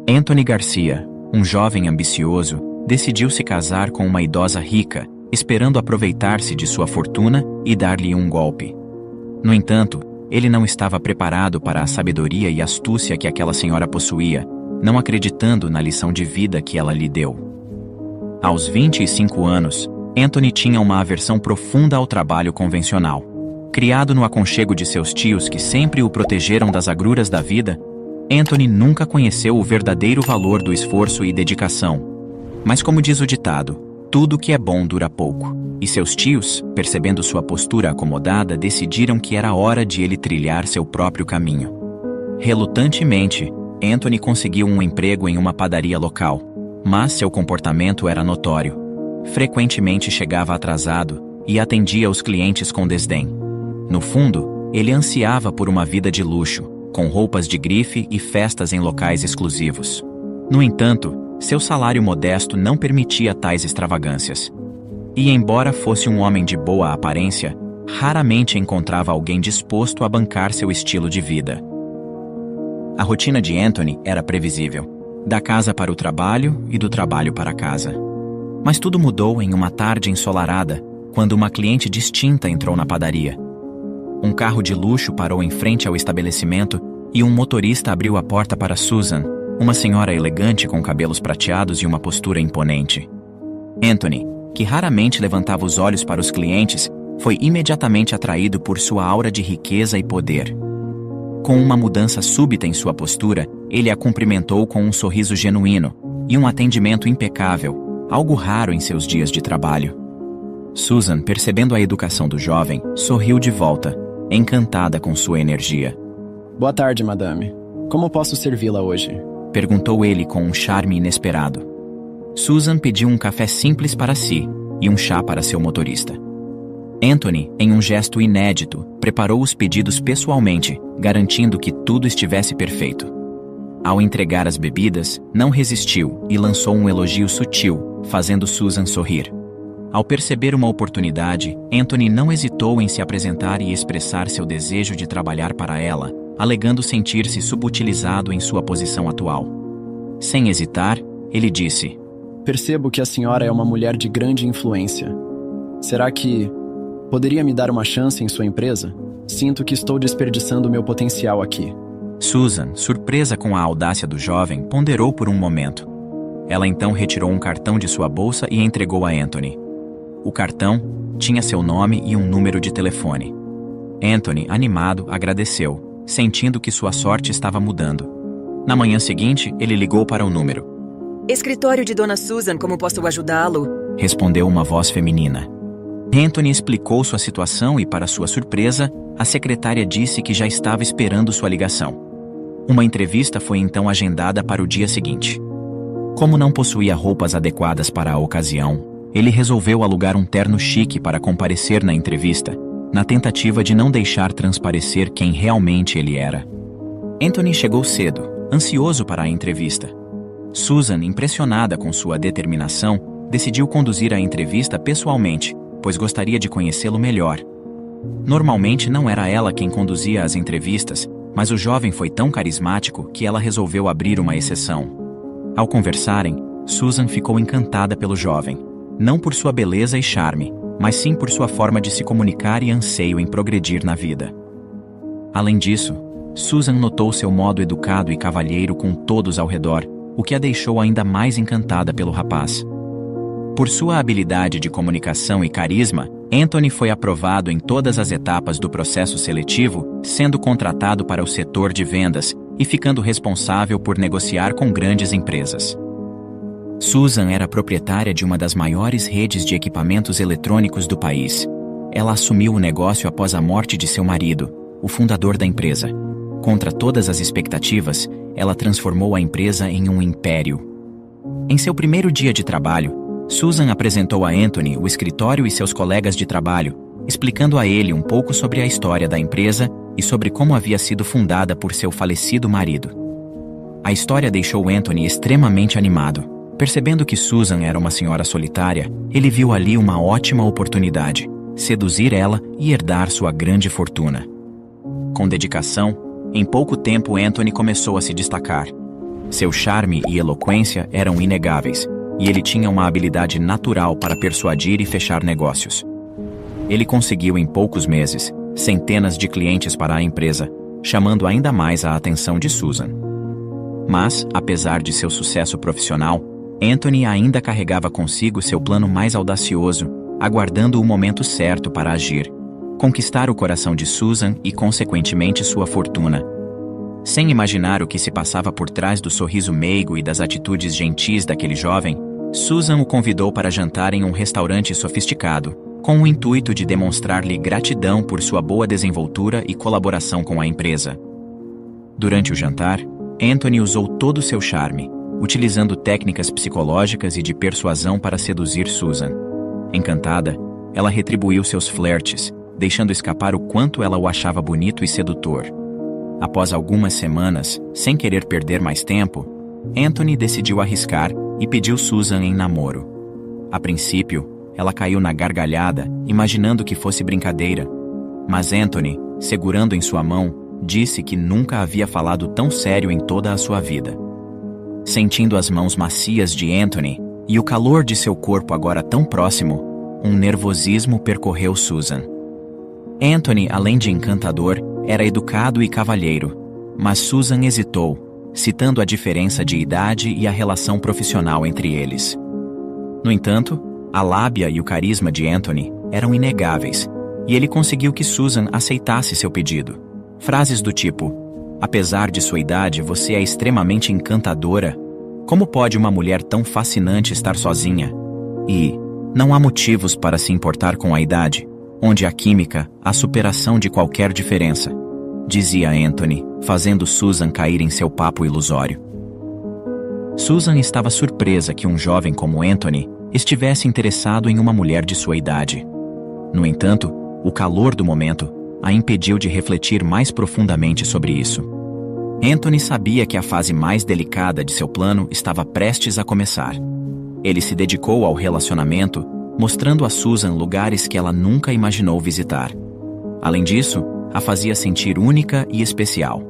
Anthony Garcia, um jovem ambicioso, decidiu se casar com uma idosa rica, esperando aproveitar-se de sua fortuna e dar-lhe um golpe. No entanto, ele não estava preparado para a sabedoria e astúcia que aquela senhora possuía, não acreditando na lição de vida que ela lhe deu. Aos 25 anos, Anthony tinha uma aversão profunda ao trabalho convencional. Criado no aconchego de seus tios que sempre o protegeram das agruras da vida, Anthony nunca conheceu o verdadeiro valor do esforço e dedicação. Mas como diz o ditado, tudo que é bom dura pouco. E seus tios, percebendo sua postura acomodada, decidiram que era hora de ele trilhar seu próprio caminho. Relutantemente, Anthony conseguiu um emprego em uma padaria local, mas seu comportamento era notório. Frequentemente chegava atrasado e atendia os clientes com desdém. No fundo, ele ansiava por uma vida de luxo, com roupas de grife e festas em locais exclusivos. No entanto, seu salário modesto não permitia tais extravagâncias. E embora fosse um homem de boa aparência, raramente encontrava alguém disposto a bancar seu estilo de vida. A rotina de Anthony era previsível, da casa para o trabalho e do trabalho para a casa. Mas tudo mudou em uma tarde ensolarada, quando uma cliente distinta entrou na padaria. Um carro de luxo parou em frente ao estabelecimento e um motorista abriu a porta para Susan, uma senhora elegante com cabelos prateados e uma postura imponente. Anthony, que raramente levantava os olhos para os clientes, foi imediatamente atraído por sua aura de riqueza e poder. Com uma mudança súbita em sua postura, ele a cumprimentou com um sorriso genuíno e um atendimento impecável, algo raro em seus dias de trabalho. Susan, percebendo a educação do jovem, sorriu de volta, encantada com sua energia. Boa tarde, madame. Como posso servi-la hoje? Perguntou ele com um charme inesperado. Susan pediu um café simples para si e um chá para seu motorista. Anthony, em um gesto inédito, preparou os pedidos pessoalmente, garantindo que tudo estivesse perfeito. Ao entregar as bebidas, não resistiu e lançou um elogio sutil, fazendo Susan sorrir. Ao perceber uma oportunidade, Anthony não hesitou em se apresentar e expressar seu desejo de trabalhar para ela, alegando sentir-se subutilizado em sua posição atual. Sem hesitar, ele disse: Percebo que a senhora é uma mulher de grande influência. Será que poderia me dar uma chance em sua empresa? Sinto que estou desperdiçando meu potencial aqui. Susan, surpresa com a audácia do jovem, ponderou por um momento. Ela então retirou um cartão de sua bolsa e entregou a Anthony. O cartão tinha seu nome e um número de telefone. Anthony, animado, agradeceu, sentindo que sua sorte estava mudando. Na manhã seguinte, ele ligou para o número. Escritório de Dona Susan, como posso ajudá-lo? Respondeu uma voz feminina. Anthony explicou sua situação e, para sua surpresa, a secretária disse que já estava esperando sua ligação. Uma entrevista foi então agendada para o dia seguinte. Como não possuía roupas adequadas para a ocasião, ele resolveu alugar um terno chique para comparecer na entrevista, na tentativa de não deixar transparecer quem realmente ele era. Anthony chegou cedo, ansioso para a entrevista. Susan, impressionada com sua determinação, decidiu conduzir a entrevista pessoalmente, pois gostaria de conhecê-lo melhor. Normalmente não era ela quem conduzia as entrevistas, mas o jovem foi tão carismático que ela resolveu abrir uma exceção. Ao conversarem, Susan ficou encantada pelo jovem, não por sua beleza e charme, mas sim por sua forma de se comunicar e anseio em progredir na vida. Além disso, Susan notou seu modo educado e cavalheiro com todos ao redor, o que a deixou ainda mais encantada pelo rapaz. Por sua habilidade de comunicação e carisma, Anthony foi aprovado em todas as etapas do processo seletivo, sendo contratado para o setor de vendas e ficando responsável por negociar com grandes empresas. Susan era proprietária de uma das maiores redes de equipamentos eletrônicos do país. Ela assumiu o negócio após a morte de seu marido, o fundador da empresa. Contra todas as expectativas, ela transformou a empresa em um império. Em seu primeiro dia de trabalho, Susan apresentou a Anthony o escritório e seus colegas de trabalho, explicando a ele um pouco sobre a história da empresa e sobre como havia sido fundada por seu falecido marido. A história deixou Anthony extremamente animado. Percebendo que Susan era uma senhora solitária, ele viu ali uma ótima oportunidade: seduzir ela e herdar sua grande fortuna. Com dedicação, em pouco tempo Anthony começou a se destacar. Seu charme e eloquência eram inegáveis, e ele tinha uma habilidade natural para persuadir e fechar negócios. Ele conseguiu em poucos meses centenas de clientes para a empresa, chamando ainda mais a atenção de Susan. Mas, apesar de seu sucesso profissional, Anthony ainda carregava consigo seu plano mais audacioso, aguardando o momento certo para agir, conquistar o coração de Susan e, consequentemente, sua fortuna. Sem imaginar o que se passava por trás do sorriso meigo e das atitudes gentis daquele jovem, Susan o convidou para jantar em um restaurante sofisticado, com o intuito de demonstrar-lhe gratidão por sua boa desenvoltura e colaboração com a empresa. Durante o jantar, Anthony usou todo o seu charme, utilizando técnicas psicológicas e de persuasão para seduzir Susan. Encantada, ela retribuiu seus flertes, deixando escapar o quanto ela o achava bonito e sedutor. Após algumas semanas, sem querer perder mais tempo, Anthony decidiu arriscar e pediu Susan em namoro. A princípio, ela caiu na gargalhada, imaginando que fosse brincadeira. Mas Anthony, segurando em sua mão, disse que nunca havia falado tão sério em toda a sua vida. Sentindo as mãos macias de Anthony e o calor de seu corpo agora tão próximo, um nervosismo percorreu Susan. Anthony, além de encantador, era educado e cavalheiro, mas Susan hesitou, citando a diferença de idade e a relação profissional entre eles. No entanto, a lábia e o carisma de Anthony eram inegáveis, e ele conseguiu que Susan aceitasse seu pedido. Frases do tipo: "Apesar de sua idade, você é extremamente encantadora. Como pode uma mulher tão fascinante estar sozinha?" E "Não há motivos para se importar com a idade, onde a química, a superação de qualquer diferença", dizia Anthony, fazendo Susan cair em seu papo ilusório. Susan estava surpresa que um jovem como Anthony estivesse interessado em uma mulher de sua idade. No entanto, o calor do momento a impediu de refletir mais profundamente sobre isso. Anthony sabia que a fase mais delicada de seu plano estava prestes a começar. Ele se dedicou ao relacionamento, mostrando a Susan lugares que ela nunca imaginou visitar. Além disso, a fazia sentir única e especial.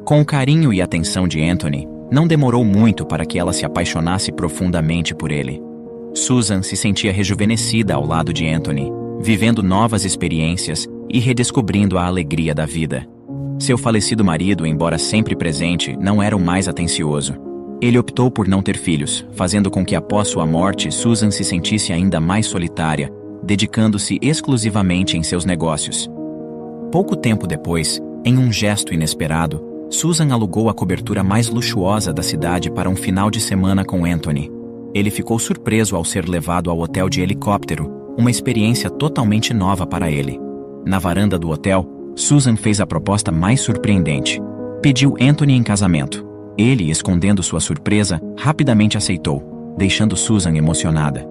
Com o carinho e atenção de Anthony, não demorou muito para que ela se apaixonasse profundamente por ele. Susan se sentia rejuvenescida ao lado de Anthony, vivendo novas experiências e redescobrindo a alegria da vida. Seu falecido marido, embora sempre presente, não era o mais atencioso. Ele optou por não ter filhos, fazendo com que após sua morte Susan se sentisse ainda mais solitária, dedicando-se exclusivamente em seus negócios. Pouco tempo depois, em um gesto inesperado, Susan alugou a cobertura mais luxuosa da cidade para um final de semana com Anthony. Ele ficou surpreso ao ser levado ao hotel de helicóptero, uma experiência totalmente nova para ele. Na varanda do hotel, Susan fez a proposta mais surpreendente. Pediu Anthony em casamento. Ele, escondendo sua surpresa, rapidamente aceitou, deixando Susan emocionada.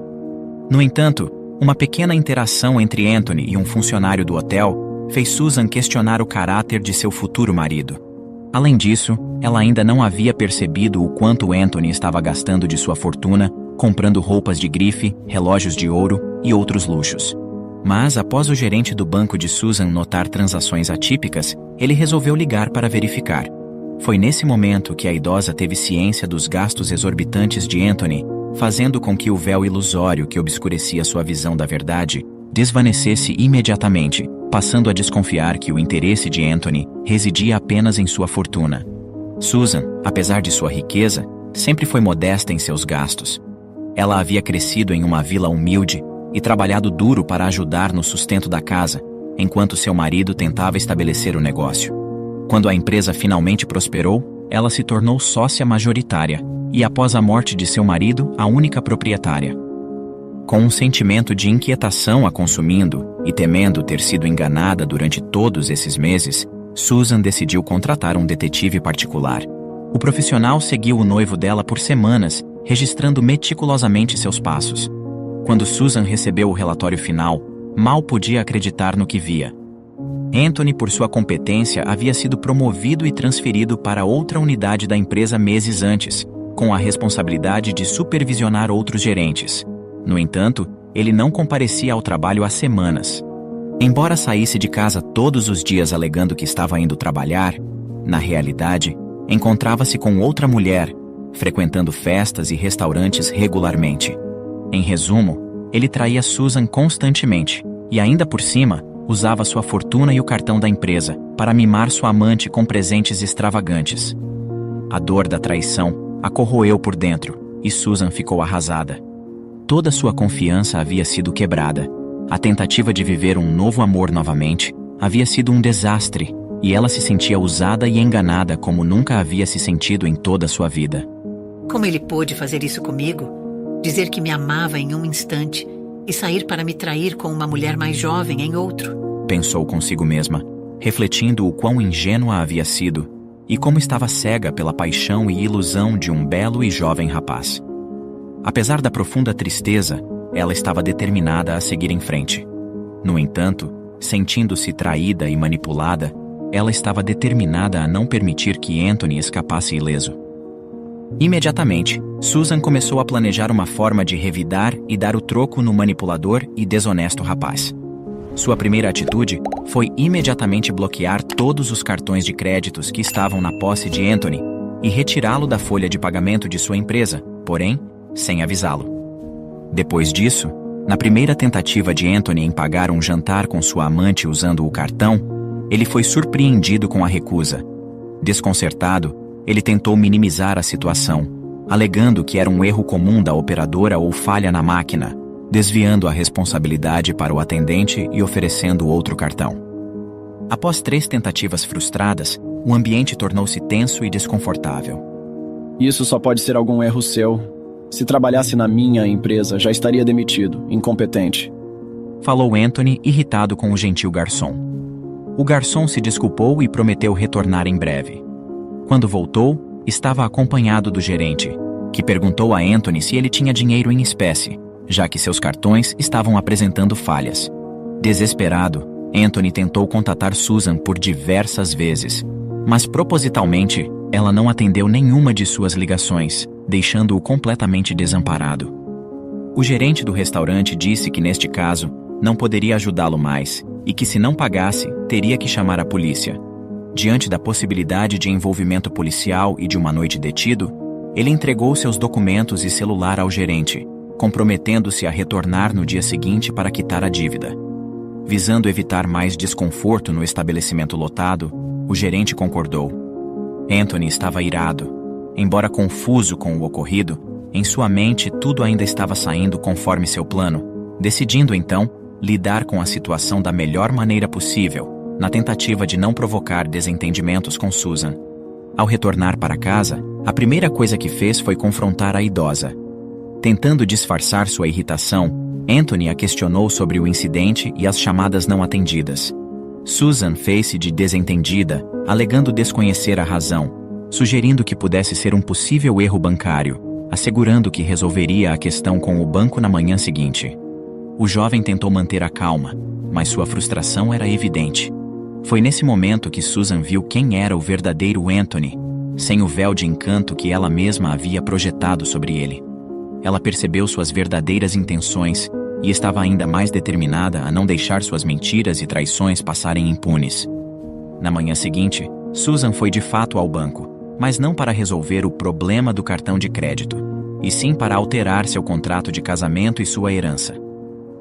No entanto, uma pequena interação entre Anthony e um funcionário do hotel fez Susan questionar o caráter de seu futuro marido. Além disso, ela ainda não havia percebido o quanto Anthony estava gastando de sua fortuna, comprando roupas de grife, relógios de ouro e outros luxos. Mas, após o gerente do banco de Susan notar transações atípicas, ele resolveu ligar para verificar. Foi nesse momento que a idosa teve ciência dos gastos exorbitantes de Anthony, fazendo com que o véu ilusório que obscurecia sua visão da verdade desvanecesse imediatamente, passando a desconfiar que o interesse de Anthony residia apenas em sua fortuna. Susan, apesar de sua riqueza, sempre foi modesta em seus gastos. Ela havia crescido em uma vila humilde e trabalhado duro para ajudar no sustento da casa, enquanto seu marido tentava estabelecer o negócio. Quando a empresa finalmente prosperou, ela se tornou sócia majoritária e, após a morte de seu marido, a única proprietária. Com um sentimento de inquietação a consumindo e temendo ter sido enganada durante todos esses meses, Susan decidiu contratar um detetive particular. O profissional seguiu o noivo dela por semanas, registrando meticulosamente seus passos. Quando Susan recebeu o relatório final, mal podia acreditar no que via. Anthony, por sua competência, havia sido promovido e transferido para outra unidade da empresa meses antes, com a responsabilidade de supervisionar outros gerentes. No entanto, ele não comparecia ao trabalho há semanas. Embora saísse de casa todos os dias alegando que estava indo trabalhar, na realidade, encontrava-se com outra mulher, frequentando festas e restaurantes regularmente. Em resumo, ele traía Susan constantemente e, ainda por cima, usava sua fortuna e o cartão da empresa para mimar sua amante com presentes extravagantes. A dor da traição a corroeu por dentro e Susan ficou arrasada. Toda sua confiança havia sido quebrada. A tentativa de viver um novo amor novamente havia sido um desastre e ela se sentia usada e enganada como nunca havia se sentido em toda a sua vida. Como ele pôde fazer isso comigo? Dizer que me amava em um instante e sair para me trair com uma mulher mais jovem em outro? Pensou consigo mesma, refletindo o quão ingênua havia sido e como estava cega pela paixão e ilusão de um belo e jovem rapaz. Apesar da profunda tristeza, ela estava determinada a seguir em frente. No entanto, sentindo-se traída e manipulada, ela estava determinada a não permitir que Anthony escapasse ileso. Imediatamente, Susan começou a planejar uma forma de revidar e dar o troco no manipulador e desonesto rapaz. Sua primeira atitude foi imediatamente bloquear todos os cartões de créditos que estavam na posse de Anthony e retirá-lo da folha de pagamento de sua empresa, porém, sem avisá-lo. Depois disso, na primeira tentativa de Anthony em pagar um jantar com sua amante usando o cartão, ele foi surpreendido com a recusa. Desconcertado, ele tentou minimizar a situação, alegando que era um erro comum da operadora ou falha na máquina, desviando a responsabilidade para o atendente e oferecendo outro cartão. Após 3 tentativas frustradas, o ambiente tornou-se tenso e desconfortável. Isso só pode ser algum erro seu. Se trabalhasse na minha empresa, já estaria demitido, incompetente. Falou Anthony, irritado com o gentil garçom. O garçom se desculpou e prometeu retornar em breve. Quando voltou, estava acompanhado do gerente, que perguntou a Anthony se ele tinha dinheiro em espécie, já que seus cartões estavam apresentando falhas. Desesperado, Anthony tentou contatar Susan por diversas vezes, mas propositalmente, ela não atendeu nenhuma de suas ligações, deixando-o completamente desamparado. O gerente do restaurante disse que, neste caso, não poderia ajudá-lo mais e que, se não pagasse, teria que chamar a polícia. Diante da possibilidade de envolvimento policial e de uma noite detido, ele entregou seus documentos e celular ao gerente, comprometendo-se a retornar no dia seguinte para quitar a dívida. Visando evitar mais desconforto no estabelecimento lotado, o gerente concordou. Anthony estava irado. Embora confuso com o ocorrido, em sua mente tudo ainda estava saindo conforme seu plano, decidindo então lidar com a situação da melhor maneira possível, na tentativa de não provocar desentendimentos com Susan. Ao retornar para casa, a primeira coisa que fez foi confrontar a idosa. Tentando disfarçar sua irritação, Anthony a questionou sobre o incidente e as chamadas não atendidas. Susan fez-se de desentendida, alegando desconhecer a razão, sugerindo que pudesse ser um possível erro bancário, assegurando que resolveria a questão com o banco na manhã seguinte. O jovem tentou manter a calma, mas sua frustração era evidente. Foi nesse momento que Susan viu quem era o verdadeiro Anthony, sem o véu de encanto que ela mesma havia projetado sobre ele. Ela percebeu suas verdadeiras intenções e estava ainda mais determinada a não deixar suas mentiras e traições passarem impunes. Na manhã seguinte, Susan foi de fato ao banco, mas não para resolver o problema do cartão de crédito, e sim para alterar seu contrato de casamento e sua herança.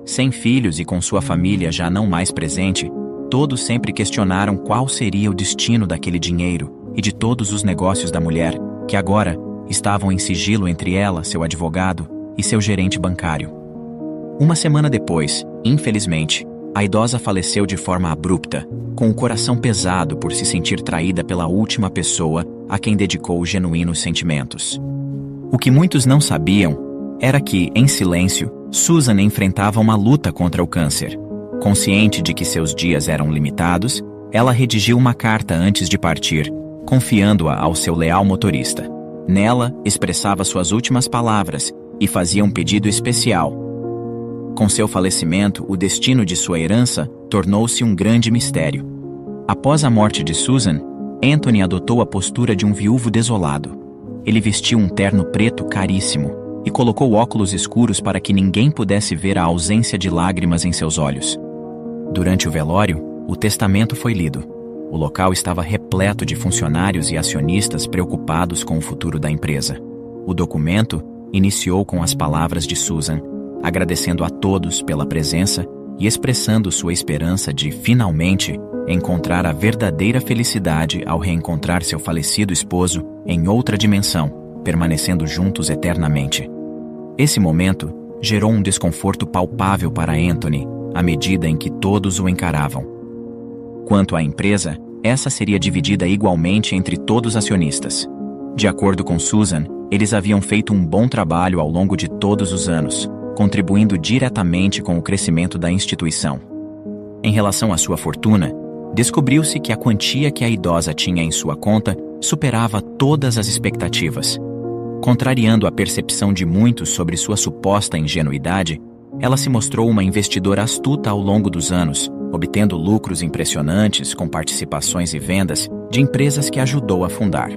Sem filhos e com sua família já não mais presente, todos sempre questionaram qual seria o destino daquele dinheiro e de todos os negócios da mulher, que agora estavam em sigilo entre ela, seu advogado e seu gerente bancário. Uma semana depois, infelizmente, a idosa faleceu de forma abrupta, com o coração pesado por se sentir traída pela última pessoa a quem dedicou genuínos sentimentos. O que muitos não sabiam era que, em silêncio, Susan enfrentava uma luta contra o câncer. Consciente de que seus dias eram limitados, ela redigiu uma carta antes de partir, confiando-a ao seu leal motorista. Nela, expressava suas últimas palavras e fazia um pedido especial. Com seu falecimento, o destino de sua herança tornou-se um grande mistério. Após a morte de Susan, Anthony adotou a postura de um viúvo desolado. Ele vestiu um terno preto caríssimo e colocou óculos escuros para que ninguém pudesse ver a ausência de lágrimas em seus olhos. Durante o velório, o testamento foi lido. O local estava repleto de funcionários e acionistas preocupados com o futuro da empresa. O documento iniciou com as palavras de Susan, agradecendo a todos pela presença e expressando sua esperança de, finalmente, encontrar a verdadeira felicidade ao reencontrar seu falecido esposo em outra dimensão, permanecendo juntos eternamente. Esse momento gerou um desconforto palpável para Anthony, à medida em que todos o encaravam. Quanto à empresa, essa seria dividida igualmente entre todos os acionistas. De acordo com Susan, eles haviam feito um bom trabalho ao longo de todos os anos, contribuindo diretamente com o crescimento da instituição. Em relação à sua fortuna, descobriu-se que a quantia que a idosa tinha em sua conta superava todas as expectativas. Contrariando a percepção de muitos sobre sua suposta ingenuidade, ela se mostrou uma investidora astuta ao longo dos anos, obtendo lucros impressionantes com participações e vendas de empresas que ajudou a fundar.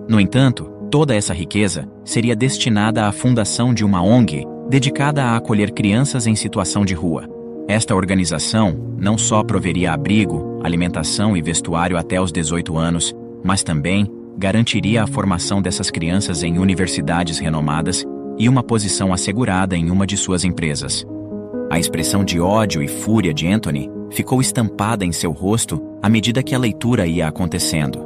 No entanto, toda essa riqueza seria destinada à fundação de uma ONG dedicada a acolher crianças em situação de rua. Esta organização não só proveria abrigo, alimentação e vestuário até os 18 anos, mas também garantiria a formação dessas crianças em universidades renomadas e uma posição assegurada em uma de suas empresas. A expressão de ódio e fúria de Anthony ficou estampada em seu rosto à medida que a leitura ia acontecendo.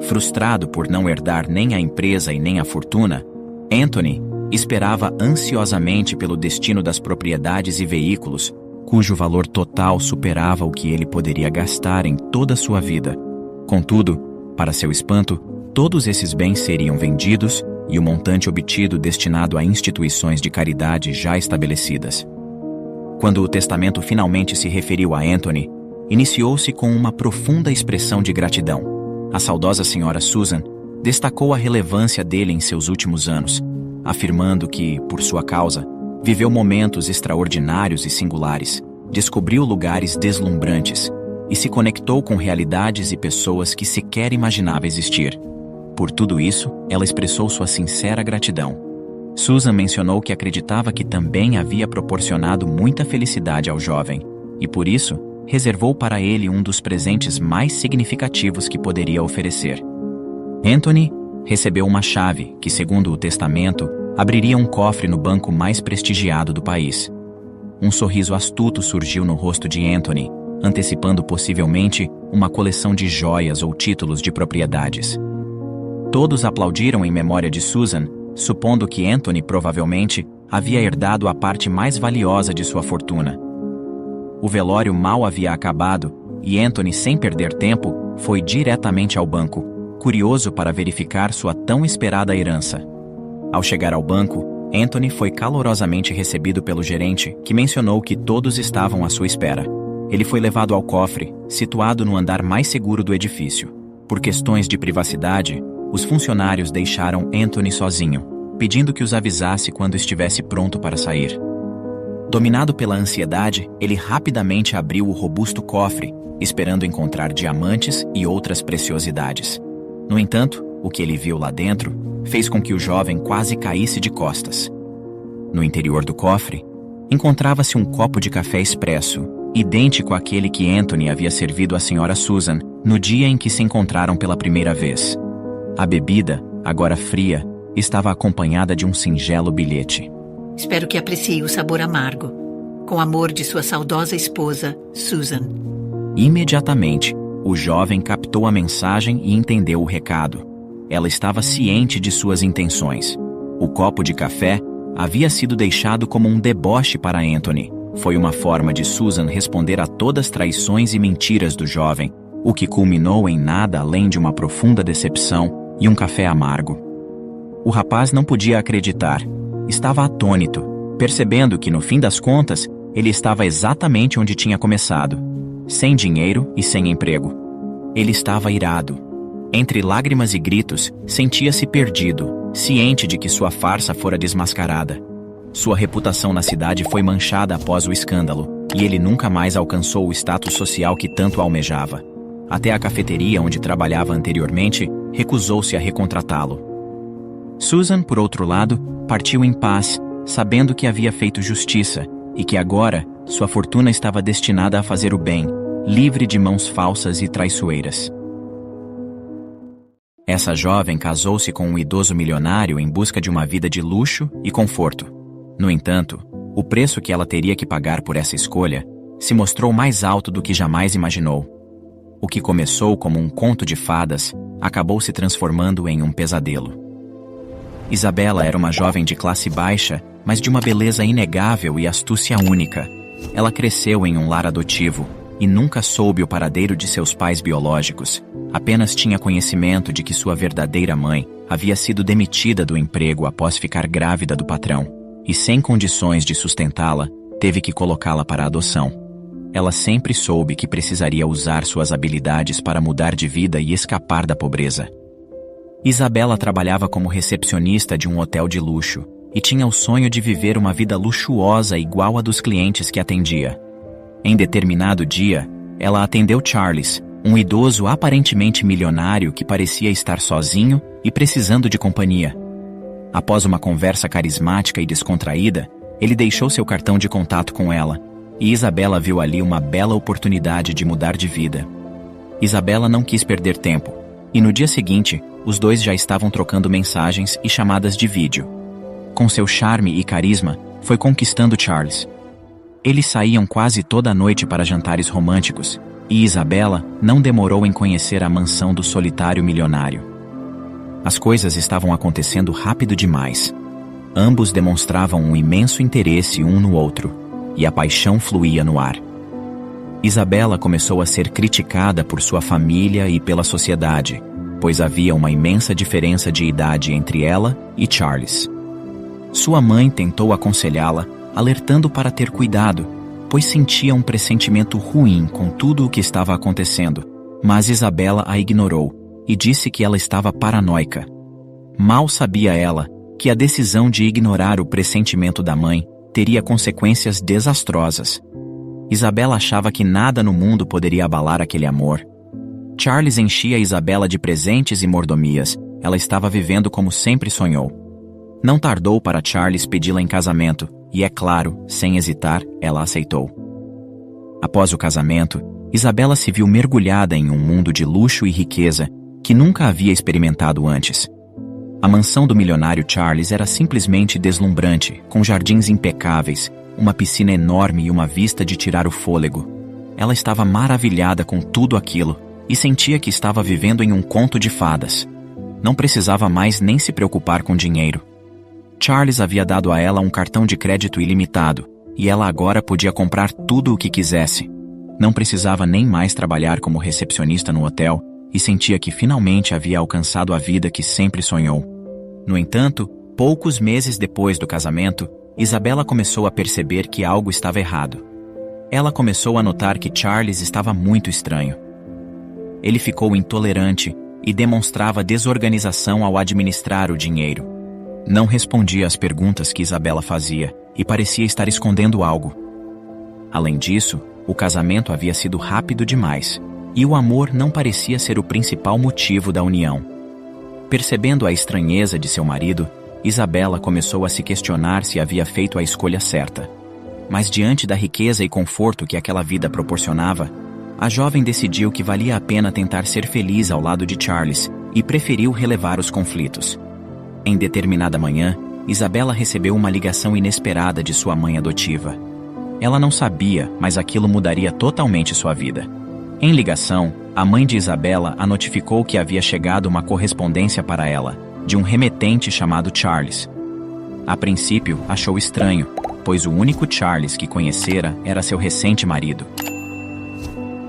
Frustrado por não herdar nem a empresa e nem a fortuna, Anthony esperava ansiosamente pelo destino das propriedades e veículos, cujo valor total superava o que ele poderia gastar em toda a sua vida. Contudo, para seu espanto, todos esses bens seriam vendidos e o montante obtido destinado a instituições de caridade já estabelecidas. Quando o testamento finalmente se referiu a Anthony, iniciou-se com uma profunda expressão de gratidão. A saudosa senhora Susan destacou a relevância dele em seus últimos anos, afirmando que, por sua causa, viveu momentos extraordinários e singulares, descobriu lugares deslumbrantes e se conectou com realidades e pessoas que sequer imaginava existir. Por tudo isso, ela expressou sua sincera gratidão. Susan mencionou que acreditava que também havia proporcionado muita felicidade ao jovem, e por isso, reservou para ele um dos presentes mais significativos que poderia oferecer. Anthony recebeu uma chave que, segundo o testamento, abriria um cofre no banco mais prestigiado do país. Um sorriso astuto surgiu no rosto de Anthony, antecipando possivelmente uma coleção de joias ou títulos de propriedades. Todos aplaudiram em memória de Susan, supondo que Anthony provavelmente havia herdado a parte mais valiosa de sua fortuna. O velório mal havia acabado e Anthony, sem perder tempo, foi diretamente ao banco, curioso para verificar sua tão esperada herança. Ao chegar ao banco, Anthony foi calorosamente recebido pelo gerente, que mencionou que todos estavam à sua espera. Ele foi levado ao cofre, situado no andar mais seguro do edifício. Por questões de privacidade, os funcionários deixaram Anthony sozinho, pedindo que os avisasse quando estivesse pronto para sair. Dominado pela ansiedade, ele rapidamente abriu o robusto cofre, esperando encontrar diamantes e outras preciosidades. No entanto, o que ele viu lá dentro fez com que o jovem quase caísse de costas. No interior do cofre, encontrava-se um copo de café expresso, idêntico àquele que Anthony havia servido à senhora Susan no dia em que se encontraram pela primeira vez. A bebida, agora fria, estava acompanhada de um singelo bilhete. Espero que aprecie o sabor amargo. Com amor de sua saudosa esposa, Susan. Imediatamente, o jovem captou a mensagem e entendeu o recado. Ela estava ciente de suas intenções. O copo de café havia sido deixado como um deboche para Anthony. Foi uma forma de Susan responder a todas as traições e mentiras do jovem, o que culminou em nada além de uma profunda decepção e um café amargo. O rapaz não podia acreditar. Estava atônito, percebendo que, no fim das contas, ele estava exatamente onde tinha começado, sem dinheiro e sem emprego. Ele estava irado. Entre lágrimas e gritos, sentia-se perdido, ciente de que sua farsa fora desmascarada. Sua reputação na cidade foi manchada após o escândalo, e ele nunca mais alcançou o status social que tanto almejava. Até a cafeteria onde trabalhava anteriormente recusou-se a recontratá-lo. Susan, por outro lado, partiu em paz, sabendo que havia feito justiça e que agora sua fortuna estava destinada a fazer o bem, livre de mãos falsas e traiçoeiras. Essa jovem casou-se com um idoso milionário em busca de uma vida de luxo e conforto. No entanto, o preço que ela teria que pagar por essa escolha se mostrou mais alto do que jamais imaginou. O que começou como um conto de fadas acabou se transformando em um pesadelo. Isabela era uma jovem de classe baixa, mas de uma beleza inegável e astúcia única. Ela cresceu em um lar adotivo e nunca soube o paradeiro de seus pais biológicos. Apenas tinha conhecimento de que sua verdadeira mãe havia sido demitida do emprego após ficar grávida do patrão, e sem condições de sustentá-la, teve que colocá-la para a adoção. Ela sempre soube que precisaria usar suas habilidades para mudar de vida e escapar da pobreza. Isabela trabalhava como recepcionista de um hotel de luxo e tinha o sonho de viver uma vida luxuosa igual a dos clientes que atendia. Em determinado dia, ela atendeu Charles, um idoso aparentemente milionário que parecia estar sozinho e precisando de companhia. Após uma conversa carismática e descontraída, ele deixou seu cartão de contato com ela, e Isabela viu ali uma bela oportunidade de mudar de vida. Isabela não quis perder tempo, e no dia seguinte, os dois já estavam trocando mensagens e chamadas de vídeo. Com seu charme e carisma, foi conquistando Charles. Eles saíam quase toda a noite para jantares românticos, e Isabela não demorou em conhecer a mansão do solitário milionário. As coisas estavam acontecendo rápido demais. Ambos demonstravam um imenso interesse um no outro, e a paixão fluía no ar. Isabela começou a ser criticada por sua família e pela sociedade, pois havia uma imensa diferença de idade entre ela e Charles. Sua mãe tentou aconselhá-la, alertando para ter cuidado, pois sentia um pressentimento ruim com tudo o que estava acontecendo, mas Isabela a ignorou e disse que ela estava paranoica. Mal sabia ela que a decisão de ignorar o pressentimento da mãe teria consequências desastrosas. Isabela achava que nada no mundo poderia abalar aquele amor. Charles enchia Isabela de presentes e mordomias. Ela estava vivendo como sempre sonhou. Não tardou para Charles pedi-la em casamento, e é claro, sem hesitar, ela aceitou. Após o casamento, Isabela se viu mergulhada em um mundo de luxo e riqueza que nunca havia experimentado antes. A mansão do milionário Charles era simplesmente deslumbrante, com jardins impecáveis, uma piscina enorme e uma vista de tirar o fôlego. Ela estava maravilhada com tudo aquilo e sentia que estava vivendo em um conto de fadas. Não precisava mais nem se preocupar com dinheiro. Charles havia dado a ela um cartão de crédito ilimitado, e ela agora podia comprar tudo o que quisesse. Não precisava nem mais trabalhar como recepcionista no hotel, e sentia que finalmente havia alcançado a vida que sempre sonhou. No entanto, poucos meses depois do casamento, Isabela começou a perceber que algo estava errado. Ela começou a notar que Charles estava muito estranho. Ele ficou intolerante e demonstrava desorganização ao administrar o dinheiro. Não respondia às perguntas que Isabela fazia e parecia estar escondendo algo. Além disso, o casamento havia sido rápido demais, e o amor não parecia ser o principal motivo da união. Percebendo a estranheza de seu marido, Isabela começou a se questionar se havia feito a escolha certa. Mas diante da riqueza e conforto que aquela vida proporcionava, a jovem decidiu que valia a pena tentar ser feliz ao lado de Charles e preferiu relevar os conflitos. Em determinada manhã, Isabela recebeu uma ligação inesperada de sua mãe adotiva. Ela não sabia, mas aquilo mudaria totalmente sua vida. Em ligação, a mãe de Isabela a notificou que havia chegado uma correspondência para ela, de um remetente chamado Charles. A princípio, achou estranho, pois o único Charles que conhecera era seu recente marido.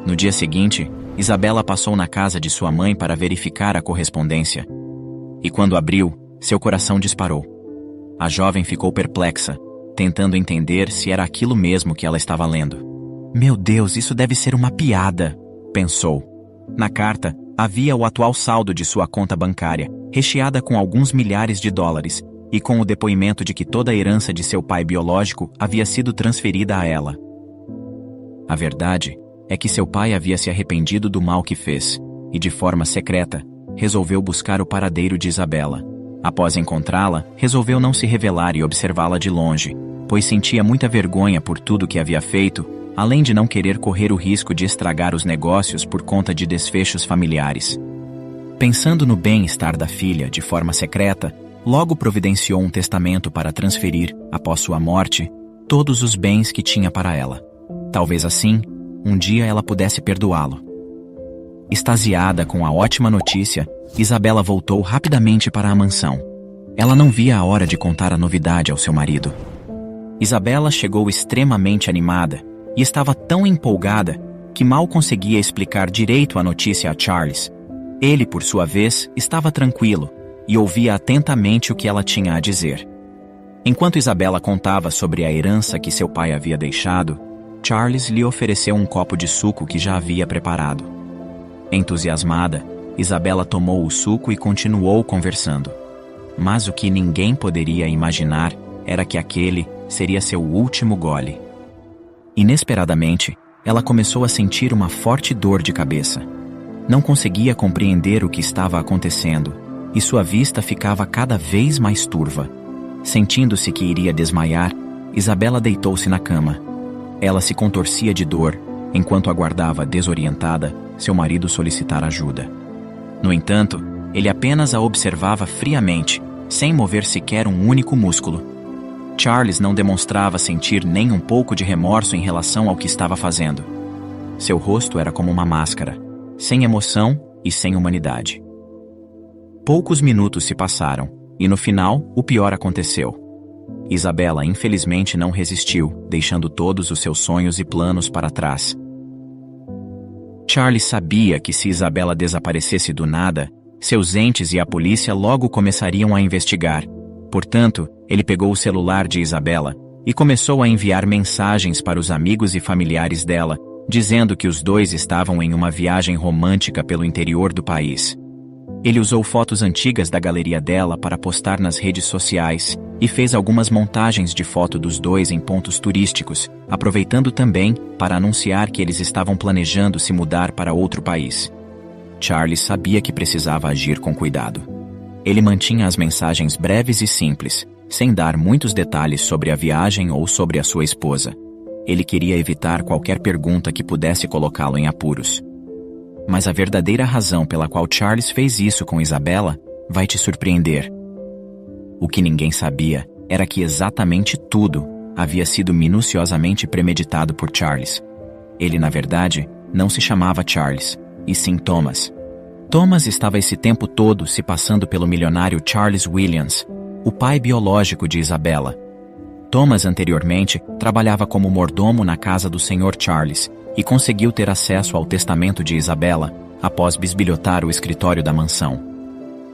No dia seguinte, Isabela passou na casa de sua mãe para verificar a correspondência. E quando abriu, seu coração disparou. A jovem ficou perplexa, tentando entender se era aquilo mesmo que ela estava lendo. Meu Deus, isso deve ser uma piada, pensou. Na carta, havia o atual saldo de sua conta bancária, recheada com alguns milhares de dólares, e com o depoimento de que toda a herança de seu pai biológico havia sido transferida a ela. A verdade é que seu pai havia se arrependido do mal que fez, e de forma secreta, resolveu buscar o paradeiro de Isabela. Após encontrá-la, resolveu não se revelar e observá-la de longe, pois sentia muita vergonha por tudo que havia feito, além de não querer correr o risco de estragar os negócios por conta de desfechos familiares. Pensando no bem-estar da filha de forma secreta, logo providenciou um testamento para transferir, após sua morte, todos os bens que tinha para ela. Talvez assim, um dia ela pudesse perdoá-lo. Extasiada com a ótima notícia, Isabela voltou rapidamente para a mansão. Ela não via a hora de contar a novidade ao seu marido. Isabela chegou extremamente animada e estava tão empolgada que mal conseguia explicar direito a notícia a Charles. Ele, por sua vez, estava tranquilo e ouvia atentamente o que ela tinha a dizer. Enquanto Isabela contava sobre a herança que seu pai havia deixado, Charles lhe ofereceu um copo de suco que já havia preparado. Entusiasmada, Isabela tomou o suco e continuou conversando. Mas o que ninguém poderia imaginar era que aquele seria seu último gole. Inesperadamente, ela começou a sentir uma forte dor de cabeça. Não conseguia compreender o que estava acontecendo, e sua vista ficava cada vez mais turva. Sentindo-se que iria desmaiar, Isabela deitou-se na cama. Ela se contorcia de dor, enquanto aguardava, desorientada, seu marido solicitar ajuda. No entanto, ele apenas a observava friamente, sem mover sequer um único músculo. Charles não demonstrava sentir nem um pouco de remorso em relação ao que estava fazendo. Seu rosto era como uma máscara, sem emoção e sem humanidade. Poucos minutos se passaram, e no final, o pior aconteceu. Isabela infelizmente não resistiu, deixando todos os seus sonhos e planos para trás. Charles sabia que se Isabela desaparecesse do nada, seus entes e a polícia logo começariam a investigar. Portanto, ele pegou o celular de Isabela e começou a enviar mensagens para os amigos e familiares dela, dizendo que os dois estavam em uma viagem romântica pelo interior do país. Ele usou fotos antigas da galeria dela para postar nas redes sociais e fez algumas montagens de foto dos dois em pontos turísticos, aproveitando também para anunciar que eles estavam planejando se mudar para outro país. Charles sabia que precisava agir com cuidado. Ele mantinha as mensagens breves e simples, sem dar muitos detalhes sobre a viagem ou sobre a sua esposa. Ele queria evitar qualquer pergunta que pudesse colocá-lo em apuros. Mas a verdadeira razão pela qual Charles fez isso com Isabela vai te surpreender. O que ninguém sabia era que exatamente tudo havia sido minuciosamente premeditado por Charles. Ele, na verdade, não se chamava Charles, e sim Thomas. Thomas estava esse tempo todo se passando pelo milionário Charles Williams, o pai biológico de Isabela. Thomas anteriormente trabalhava como mordomo na casa do Sr. Charles e conseguiu ter acesso ao testamento de Isabela após bisbilhotar o escritório da mansão.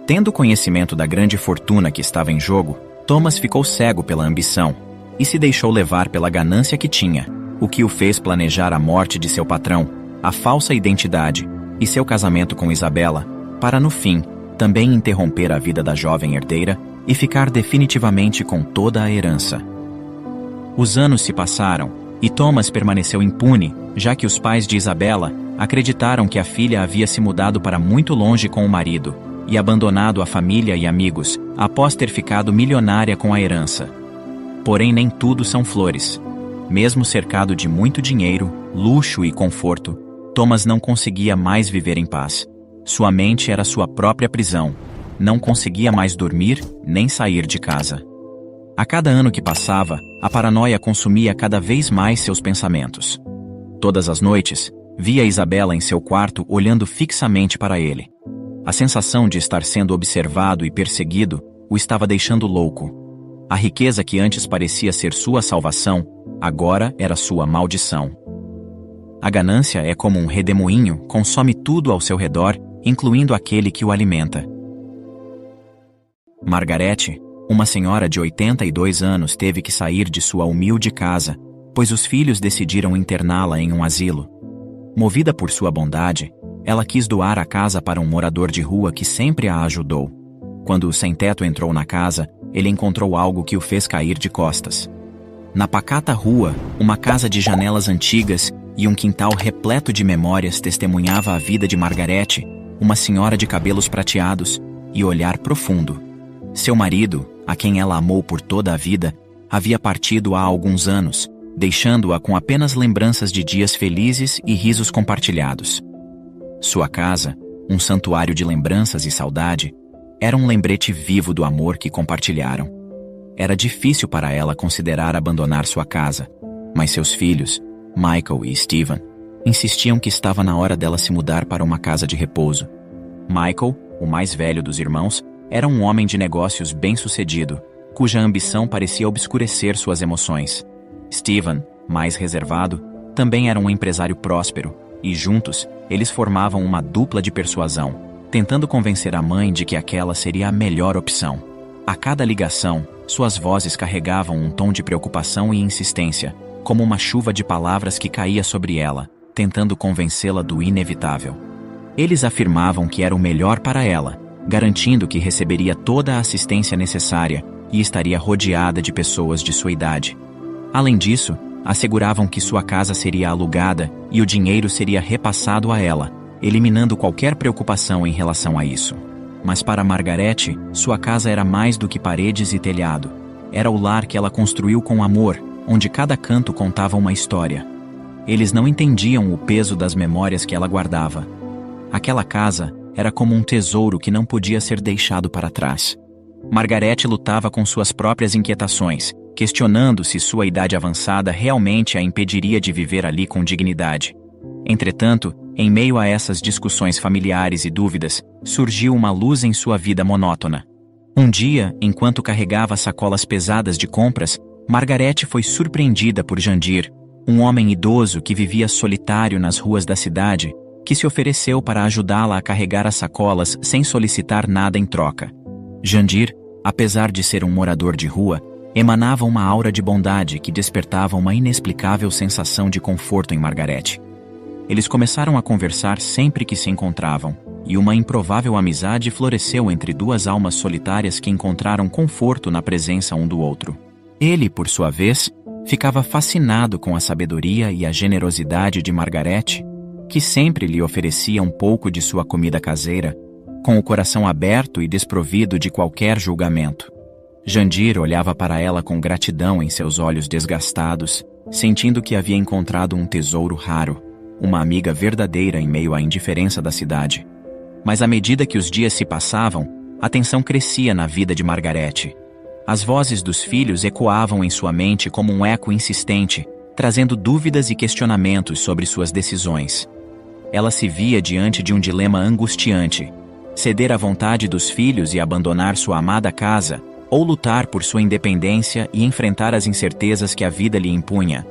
Tendo conhecimento da grande fortuna que estava em jogo, Thomas ficou cego pela ambição e se deixou levar pela ganância que tinha, o que o fez planejar a morte de seu patrão, a falsa identidade e seu casamento com Isabela, para no fim, também interromper a vida da jovem herdeira e ficar definitivamente com toda a herança. Os anos se passaram e Thomas permaneceu impune, já que os pais de Isabela acreditaram que a filha havia se mudado para muito longe com o marido e abandonado a família e amigos após ter ficado milionária com a herança. Porém, nem tudo são flores. Mesmo cercado de muito dinheiro, luxo e conforto, Thomas não conseguia mais viver em paz. Sua mente era sua própria prisão. Não conseguia mais dormir nem sair de casa. A cada ano que passava, a paranoia consumia cada vez mais seus pensamentos. Todas as noites, via Isabela em seu quarto olhando fixamente para ele. A sensação de estar sendo observado e perseguido o estava deixando louco. A riqueza que antes parecia ser sua salvação, agora era sua maldição. A ganância é como um redemoinho, consome tudo ao seu redor, incluindo aquele que o alimenta. Margarete, uma senhora de 82 anos, teve que sair de sua humilde casa, pois os filhos decidiram interná-la em um asilo. Movida por sua bondade, ela quis doar a casa para um morador de rua que sempre a ajudou. Quando o sem-teto entrou na casa, ele encontrou algo que o fez cair de costas. Na pacata rua, uma casa de janelas antigas e um quintal repleto de memórias testemunhava a vida de Margarete, uma senhora de cabelos prateados e olhar profundo. Seu marido, a quem ela amou por toda a vida, havia partido há alguns anos, deixando-a com apenas lembranças de dias felizes e risos compartilhados. Sua casa, um santuário de lembranças e saudade, era um lembrete vivo do amor que compartilharam. Era difícil para ela considerar abandonar sua casa, mas seus filhos, Michael e Steven, insistiam que estava na hora dela se mudar para uma casa de repouso. Michael, o mais velho dos irmãos, era um homem de negócios bem-sucedido, cuja ambição parecia obscurecer suas emoções. Steven, mais reservado, também era um empresário próspero, e juntos, eles formavam uma dupla de persuasão, tentando convencer a mãe de que aquela seria a melhor opção. A cada ligação, suas vozes carregavam um tom de preocupação e insistência, como uma chuva de palavras que caía sobre ela, tentando convencê-la do inevitável. Eles afirmavam que era o melhor para ela, garantindo que receberia toda a assistência necessária e estaria rodeada de pessoas de sua idade. Além disso, asseguravam que sua casa seria alugada e o dinheiro seria repassado a ela, eliminando qualquer preocupação em relação a isso. Mas para Margarete, sua casa era mais do que paredes e telhado. Era o lar que ela construiu com amor, onde cada canto contava uma história. Eles não entendiam o peso das memórias que ela guardava. Aquela casa era como um tesouro que não podia ser deixado para trás. Margarete lutava com suas próprias inquietações, questionando se sua idade avançada realmente a impediria de viver ali com dignidade. Entretanto, em meio a essas discussões familiares e dúvidas, surgiu uma luz em sua vida monótona. Um dia, enquanto carregava sacolas pesadas de compras, Margarete foi surpreendida por Jandir, um homem idoso que vivia solitário nas ruas da cidade, que se ofereceu para ajudá-la a carregar as sacolas sem solicitar nada em troca. Jandir, apesar de ser um morador de rua, emanava uma aura de bondade que despertava uma inexplicável sensação de conforto em Margarete. Eles começaram a conversar sempre que se encontravam, e uma improvável amizade floresceu entre duas almas solitárias que encontraram conforto na presença um do outro. Ele, por sua vez, ficava fascinado com a sabedoria e a generosidade de Margarete, que sempre lhe oferecia um pouco de sua comida caseira, com o coração aberto e desprovido de qualquer julgamento. Jandir olhava para ela com gratidão em seus olhos desgastados, sentindo que havia encontrado um tesouro raro, uma amiga verdadeira em meio à indiferença da cidade. Mas à medida que os dias se passavam, a tensão crescia na vida de Margarete. As vozes dos filhos ecoavam em sua mente como um eco insistente, trazendo dúvidas e questionamentos sobre suas decisões. Ela se via diante de um dilema angustiante: ceder à vontade dos filhos e abandonar sua amada casa, ou lutar por sua independência e enfrentar as incertezas que a vida lhe impunha.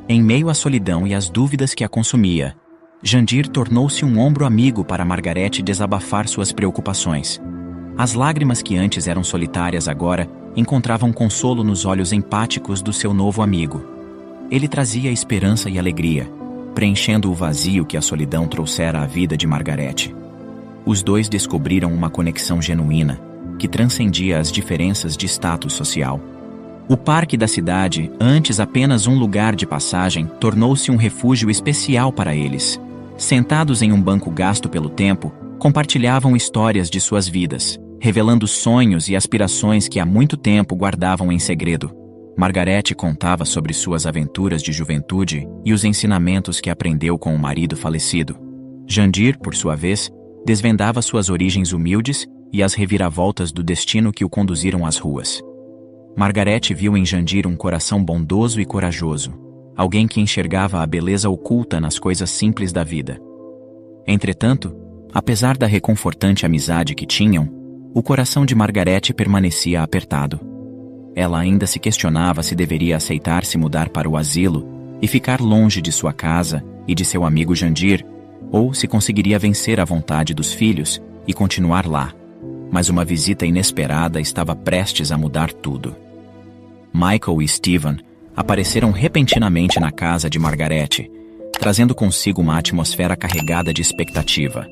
Em meio à solidão e às dúvidas que a consumia, Jandir tornou-se um ombro amigo para Margarete desabafar suas preocupações. As lágrimas que antes eram solitárias agora encontravam consolo nos olhos empáticos do seu novo amigo. Ele trazia esperança e alegria, preenchendo o vazio que a solidão trouxera à vida de Margarete. Os dois descobriram uma conexão genuína, que transcendia as diferenças de status social. O parque da cidade, antes apenas um lugar de passagem, tornou-se um refúgio especial para eles. Sentados em um banco gasto pelo tempo, compartilhavam histórias de suas vidas, revelando sonhos e aspirações que há muito tempo guardavam em segredo. Margarete contava sobre suas aventuras de juventude e os ensinamentos que aprendeu com o marido falecido. Jandir, por sua vez, desvendava suas origens humildes e as reviravoltas do destino que o conduziram às ruas. Margarete viu em Jandir um coração bondoso e corajoso, alguém que enxergava a beleza oculta nas coisas simples da vida. Entretanto, apesar da reconfortante amizade que tinham, o coração de Margarete permanecia apertado. Ela ainda se questionava se deveria aceitar se mudar para o asilo e ficar longe de sua casa e de seu amigo Jandir, ou se conseguiria vencer a vontade dos filhos e continuar lá. Mas uma visita inesperada estava prestes a mudar tudo. Michael e Steven apareceram repentinamente na casa de Margarete, trazendo consigo uma atmosfera carregada de expectativa.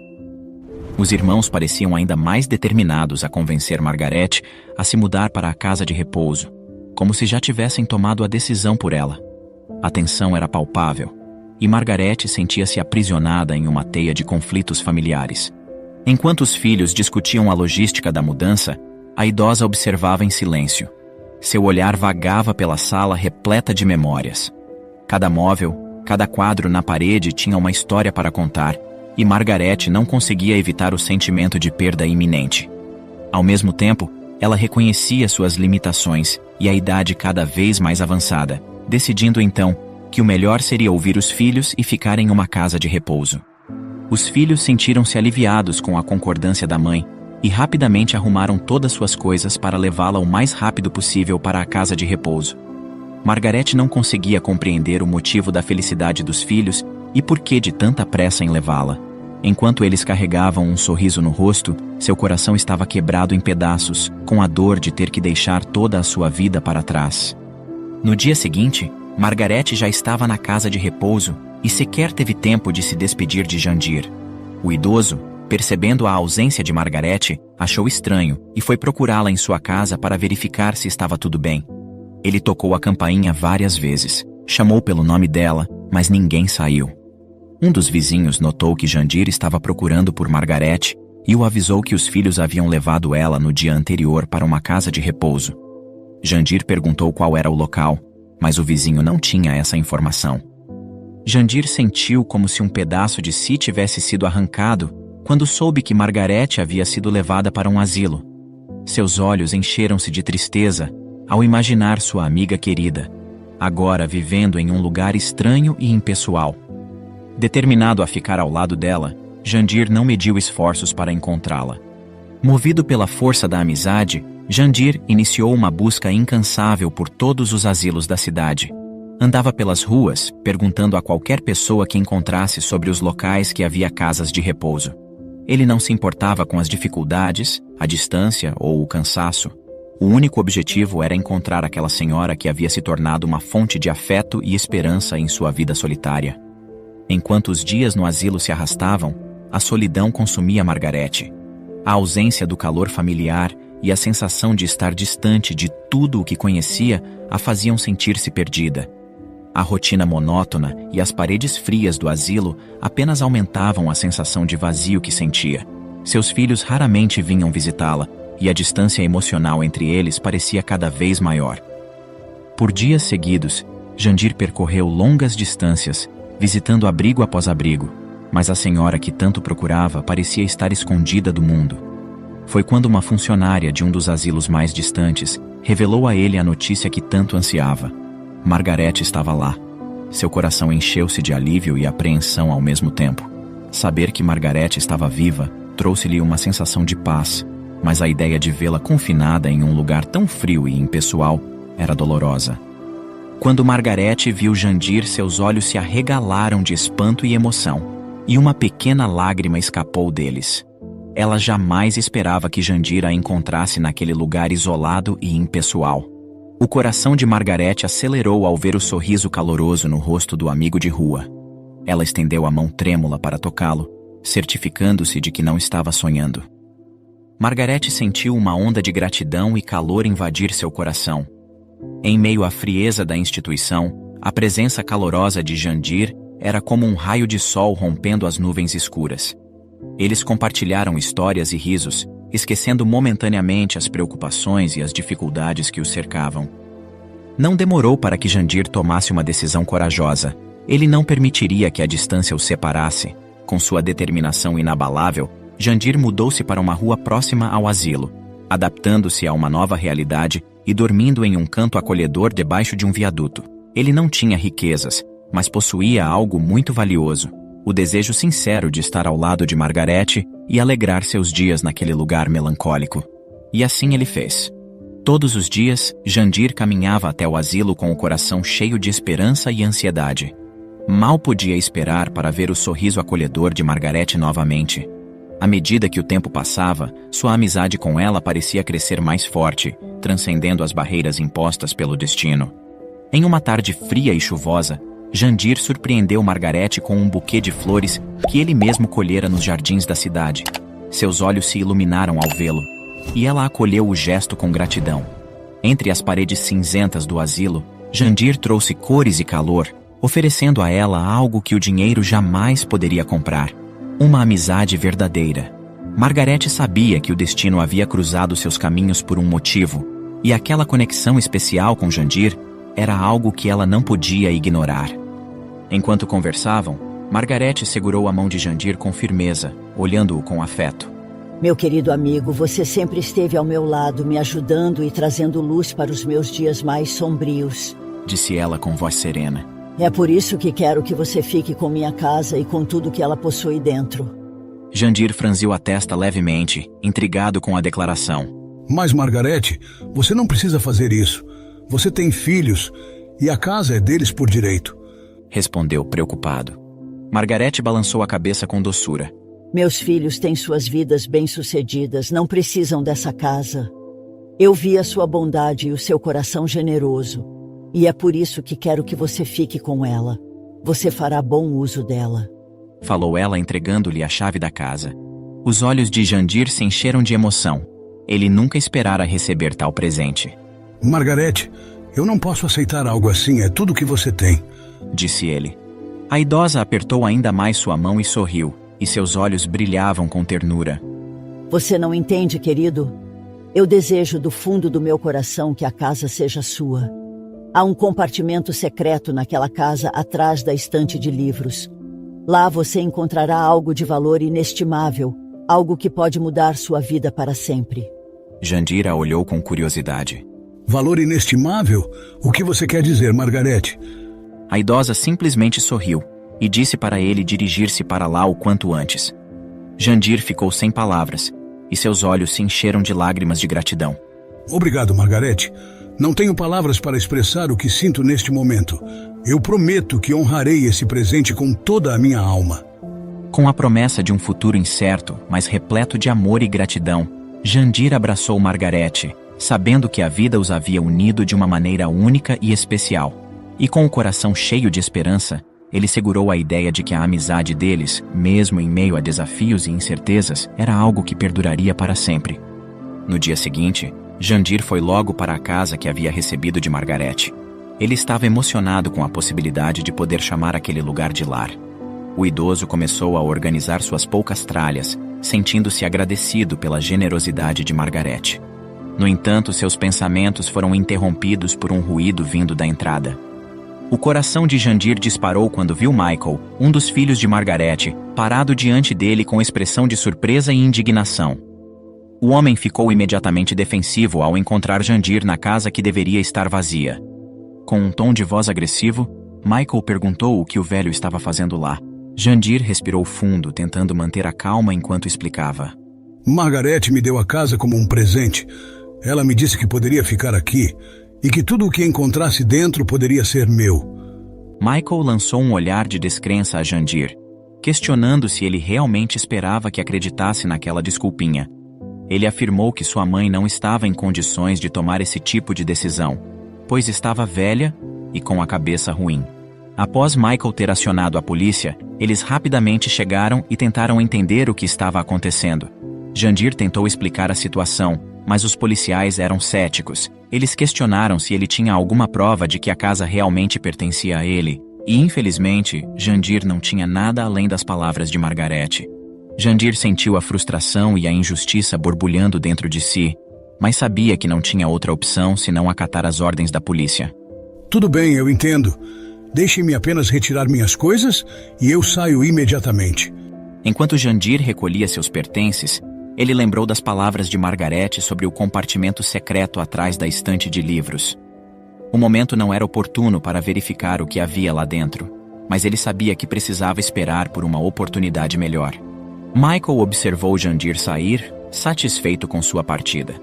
Os irmãos pareciam ainda mais determinados a convencer Margarete a se mudar para a casa de repouso, como se já tivessem tomado a decisão por ela. A tensão era palpável, e Margarete sentia-se aprisionada em uma teia de conflitos familiares. Enquanto os filhos discutiam a logística da mudança, a idosa observava em silêncio. Seu olhar vagava pela sala repleta de memórias. Cada móvel, cada quadro na parede tinha uma história para contar, e Margarete não conseguia evitar o sentimento de perda iminente. Ao mesmo tempo, ela reconhecia suas limitações e a idade cada vez mais avançada, decidindo então que o melhor seria ouvir os filhos e ficar em uma casa de repouso. Os filhos sentiram-se aliviados com a concordância da mãe e rapidamente arrumaram todas suas coisas para levá-la o mais rápido possível para a casa de repouso. Margarete não conseguia compreender o motivo da felicidade dos filhos e por que de tanta pressa em levá-la. Enquanto eles carregavam um sorriso no rosto, seu coração estava quebrado em pedaços, com a dor de ter que deixar toda a sua vida para trás. No dia seguinte, Margarete já estava na casa de repouso e sequer teve tempo de se despedir de Jandir. O idoso, percebendo a ausência de Margarete, achou estranho e foi procurá-la em sua casa para verificar se estava tudo bem. Ele tocou a campainha várias vezes, chamou pelo nome dela, mas ninguém saiu. Um dos vizinhos notou que Jandir estava procurando por Margarete e o avisou que os filhos haviam levado ela no dia anterior para uma casa de repouso. Jandir perguntou qual era o local, mas o vizinho não tinha essa informação. Jandir sentiu como se um pedaço de si tivesse sido arrancado quando soube que Margarete havia sido levada para um asilo. Seus olhos encheram-se de tristeza ao imaginar sua amiga querida, agora vivendo em um lugar estranho e impessoal. Determinado a ficar ao lado dela, Jandir não mediu esforços para encontrá-la. Movido pela força da amizade, Jandir iniciou uma busca incansável por todos os asilos da cidade. Andava pelas ruas, perguntando a qualquer pessoa que encontrasse sobre os locais que havia casas de repouso. Ele não se importava com as dificuldades, a distância ou o cansaço. O único objetivo era encontrar aquela senhora que havia se tornado uma fonte de afeto e esperança em sua vida solitária. Enquanto os dias no asilo se arrastavam, a solidão consumia Margarete. A ausência do calor familiar e a sensação de estar distante de tudo o que conhecia a faziam sentir-se perdida. A rotina monótona e as paredes frias do asilo apenas aumentavam a sensação de vazio que sentia. Seus filhos raramente vinham visitá-la, e a distância emocional entre eles parecia cada vez maior. Por dias seguidos, Jandir percorreu longas distâncias, visitando abrigo após abrigo, mas a senhora que tanto procurava parecia estar escondida do mundo. Foi quando uma funcionária de um dos asilos mais distantes revelou a ele a notícia que tanto ansiava. Margarete estava lá. Seu coração encheu-se de alívio e apreensão ao mesmo tempo. Saber que Margarete estava viva trouxe-lhe uma sensação de paz, mas a ideia de vê-la confinada em um lugar tão frio e impessoal era dolorosa. Quando Margarete viu Jandir, seus olhos se arregalaram de espanto e emoção, e uma pequena lágrima escapou deles. Ela jamais esperava que Jandir a encontrasse naquele lugar isolado e impessoal. O coração de Margarete acelerou ao ver o sorriso caloroso no rosto do amigo de rua. Ela estendeu a mão trêmula para tocá-lo, certificando-se de que não estava sonhando. Margarete sentiu uma onda de gratidão e calor invadir seu coração. Em meio à frieza da instituição, a presença calorosa de Jandir era como um raio de sol rompendo as nuvens escuras. Eles compartilharam histórias e risos, esquecendo momentaneamente as preocupações e as dificuldades que os cercavam. Não demorou para que Jandir tomasse uma decisão corajosa. Ele não permitiria que a distância os separasse. Com sua determinação inabalável, Jandir mudou-se para uma rua próxima ao asilo, adaptando-se a uma nova realidade e dormindo em um canto acolhedor debaixo de um viaduto. Ele não tinha riquezas, mas possuía algo muito valioso: o desejo sincero de estar ao lado de Margarete e alegrar seus dias naquele lugar melancólico. E assim ele fez. Todos os dias, Jandir caminhava até o asilo com o coração cheio de esperança e ansiedade. Mal podia esperar para ver o sorriso acolhedor de Margarete novamente. À medida que o tempo passava, sua amizade com ela parecia crescer mais forte, transcendendo as barreiras impostas pelo destino. Em uma tarde fria e chuvosa, Jandir surpreendeu Margarete com um buquê de flores que ele mesmo colhera nos jardins da cidade. Seus olhos se iluminaram ao vê-lo, e ela acolheu o gesto com gratidão. Entre as paredes cinzentas do asilo, Jandir trouxe cores e calor, oferecendo a ela algo que o dinheiro jamais poderia comprar: uma amizade verdadeira. Margarete sabia que o destino havia cruzado seus caminhos por um motivo, e aquela conexão especial com Jandir era algo que ela não podia ignorar. Enquanto conversavam, Margarete segurou a mão de Jandir com firmeza, olhando-o com afeto. Meu querido amigo, você sempre esteve ao meu lado, me ajudando e trazendo luz para os meus dias mais sombrios, disse ela com voz serena. É por isso que quero que você fique com minha casa e com tudo que ela possui dentro. Jandir franziu a testa levemente, intrigado com a declaração. Mas, Margarete, você não precisa fazer isso. Você tem filhos e a casa é deles por direito. Respondeu preocupado. Margarete balançou a cabeça com doçura. Meus filhos têm suas vidas bem-sucedidas, não precisam dessa casa. Eu vi a sua bondade e o seu coração generoso, e é por isso que quero que você fique com ela. Você fará bom uso dela. Falou ela entregando-lhe a chave da casa. Os olhos de Jandir se encheram de emoção. Ele nunca esperara receber tal presente. Margarete, eu não posso aceitar algo assim, é tudo que você tem, disse ele. A idosa apertou ainda mais sua mão e sorriu, e seus olhos brilhavam com ternura. Você não entende, querido? Eu desejo do fundo do meu coração que a casa seja sua. Há um compartimento secreto naquela casa atrás da estante de livros. Lá você encontrará algo de valor inestimável, algo que pode mudar sua vida para sempre. Jandir a olhou com curiosidade. Valor inestimável? O que você quer dizer, Margarete? A idosa simplesmente sorriu e disse para ele dirigir-se para lá o quanto antes. Jandir ficou sem palavras e seus olhos se encheram de lágrimas de gratidão. Obrigado, Margarete. Não tenho palavras para expressar o que sinto neste momento. Eu prometo que honrarei esse presente com toda a minha alma. Com a promessa de um futuro incerto, mas repleto de amor e gratidão, Jandir abraçou Margarete, sabendo que a vida os havia unido de uma maneira única e especial. E com o coração cheio de esperança, ele segurou a ideia de que a amizade deles, mesmo em meio a desafios e incertezas, era algo que perduraria para sempre. No dia seguinte, Jandir foi logo para a casa que havia recebido de Margarete. Ele estava emocionado com a possibilidade de poder chamar aquele lugar de lar. O idoso começou a organizar suas poucas tralhas, sentindo-se agradecido pela generosidade de Margarete. No entanto, seus pensamentos foram interrompidos por um ruído vindo da entrada. O coração de Jandir disparou quando viu Michael, um dos filhos de Margarete, parado diante dele com expressão de surpresa e indignação. O homem ficou imediatamente defensivo ao encontrar Jandir na casa que deveria estar vazia. Com um tom de voz agressivo, Michael perguntou o que o velho estava fazendo lá. Jandir respirou fundo, tentando manter a calma enquanto explicava. Margarete me deu a casa como um presente. Ela me disse que poderia ficar aqui e que tudo o que encontrasse dentro poderia ser meu. Michael lançou um olhar de descrença a Jandir, questionando se ele realmente esperava que acreditasse naquela desculpinha. Ele afirmou que sua mãe não estava em condições de tomar esse tipo de decisão, pois estava velha e com a cabeça ruim. Após Michael ter acionado a polícia, eles rapidamente chegaram e tentaram entender o que estava acontecendo. Jandir tentou explicar a situação, mas os policiais eram céticos. Eles questionaram se ele tinha alguma prova de que a casa realmente pertencia a ele, e infelizmente, Jandir não tinha nada além das palavras de Margarete. Jandir sentiu a frustração e a injustiça borbulhando dentro de si, mas sabia que não tinha outra opção senão acatar as ordens da polícia. Tudo bem, eu entendo. Deixe-me apenas retirar minhas coisas e eu saio imediatamente. Enquanto Jandir recolhia seus pertences, ele lembrou das palavras de Margarete sobre o compartimento secreto atrás da estante de livros. O momento não era oportuno para verificar o que havia lá dentro, mas ele sabia que precisava esperar por uma oportunidade melhor. Michael observou Jandir sair, satisfeito com sua partida.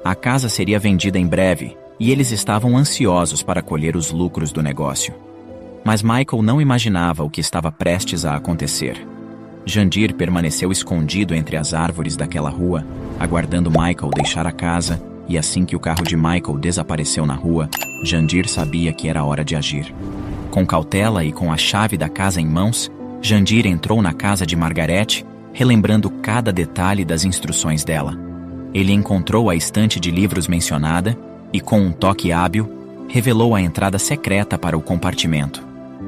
A casa seria vendida em breve, e eles estavam ansiosos para colher os lucros do negócio. Mas Michael não imaginava o que estava prestes a acontecer. Jandir permaneceu escondido entre as árvores daquela rua, aguardando Michael deixar a casa, e assim que o carro de Michael desapareceu na rua, Jandir sabia que era hora de agir. Com cautela e com a chave da casa em mãos, Jandir entrou na casa de Margarete, relembrando cada detalhe das instruções dela. Ele encontrou a estante de livros mencionada e, com um toque hábil, revelou a entrada secreta para o compartimento.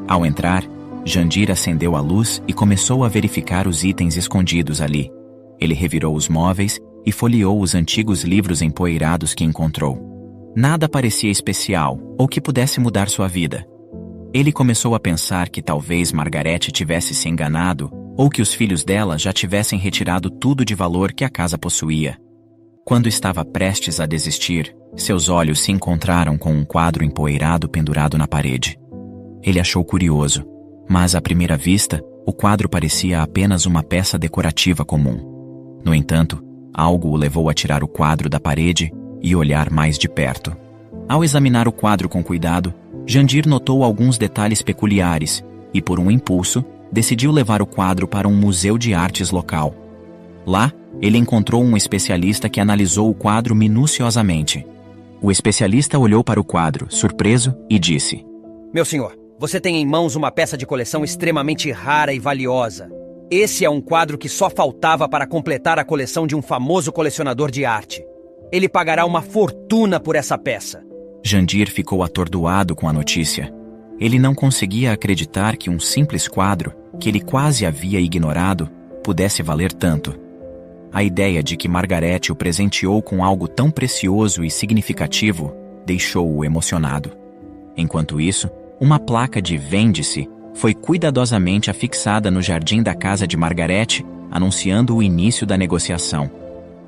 Ao entrar, Jandir acendeu a luz e começou a verificar os itens escondidos ali. Ele revirou os móveis e folheou os antigos livros empoeirados que encontrou. Nada parecia especial ou que pudesse mudar sua vida. Ele começou a pensar que talvez Margaret tivesse se enganado ou que os filhos dela já tivessem retirado tudo de valor que a casa possuía. Quando estava prestes a desistir, seus olhos se encontraram com um quadro empoeirado pendurado na parede. Ele achou curioso, mas à primeira vista, o quadro parecia apenas uma peça decorativa comum. No entanto, algo o levou a tirar o quadro da parede e olhar mais de perto. Ao examinar o quadro com cuidado, Jandir notou alguns detalhes peculiares e, por um impulso, decidiu levar o quadro para um museu de artes local. Lá, ele encontrou um especialista que analisou o quadro minuciosamente. O especialista olhou para o quadro, surpreso, e disse: Meu senhor, você tem em mãos uma peça de coleção extremamente rara e valiosa. Esse é um quadro que só faltava para completar a coleção de um famoso colecionador de arte. Ele pagará uma fortuna por essa peça. Jandir ficou atordoado com a notícia. Ele não conseguia acreditar que um simples quadro, que ele quase havia ignorado, pudesse valer tanto. A ideia de que Margaret o presenteou com algo tão precioso e significativo deixou-o emocionado. Enquanto isso, uma placa de "Vende-se" foi cuidadosamente afixada no jardim da casa de Margaret, anunciando o início da negociação.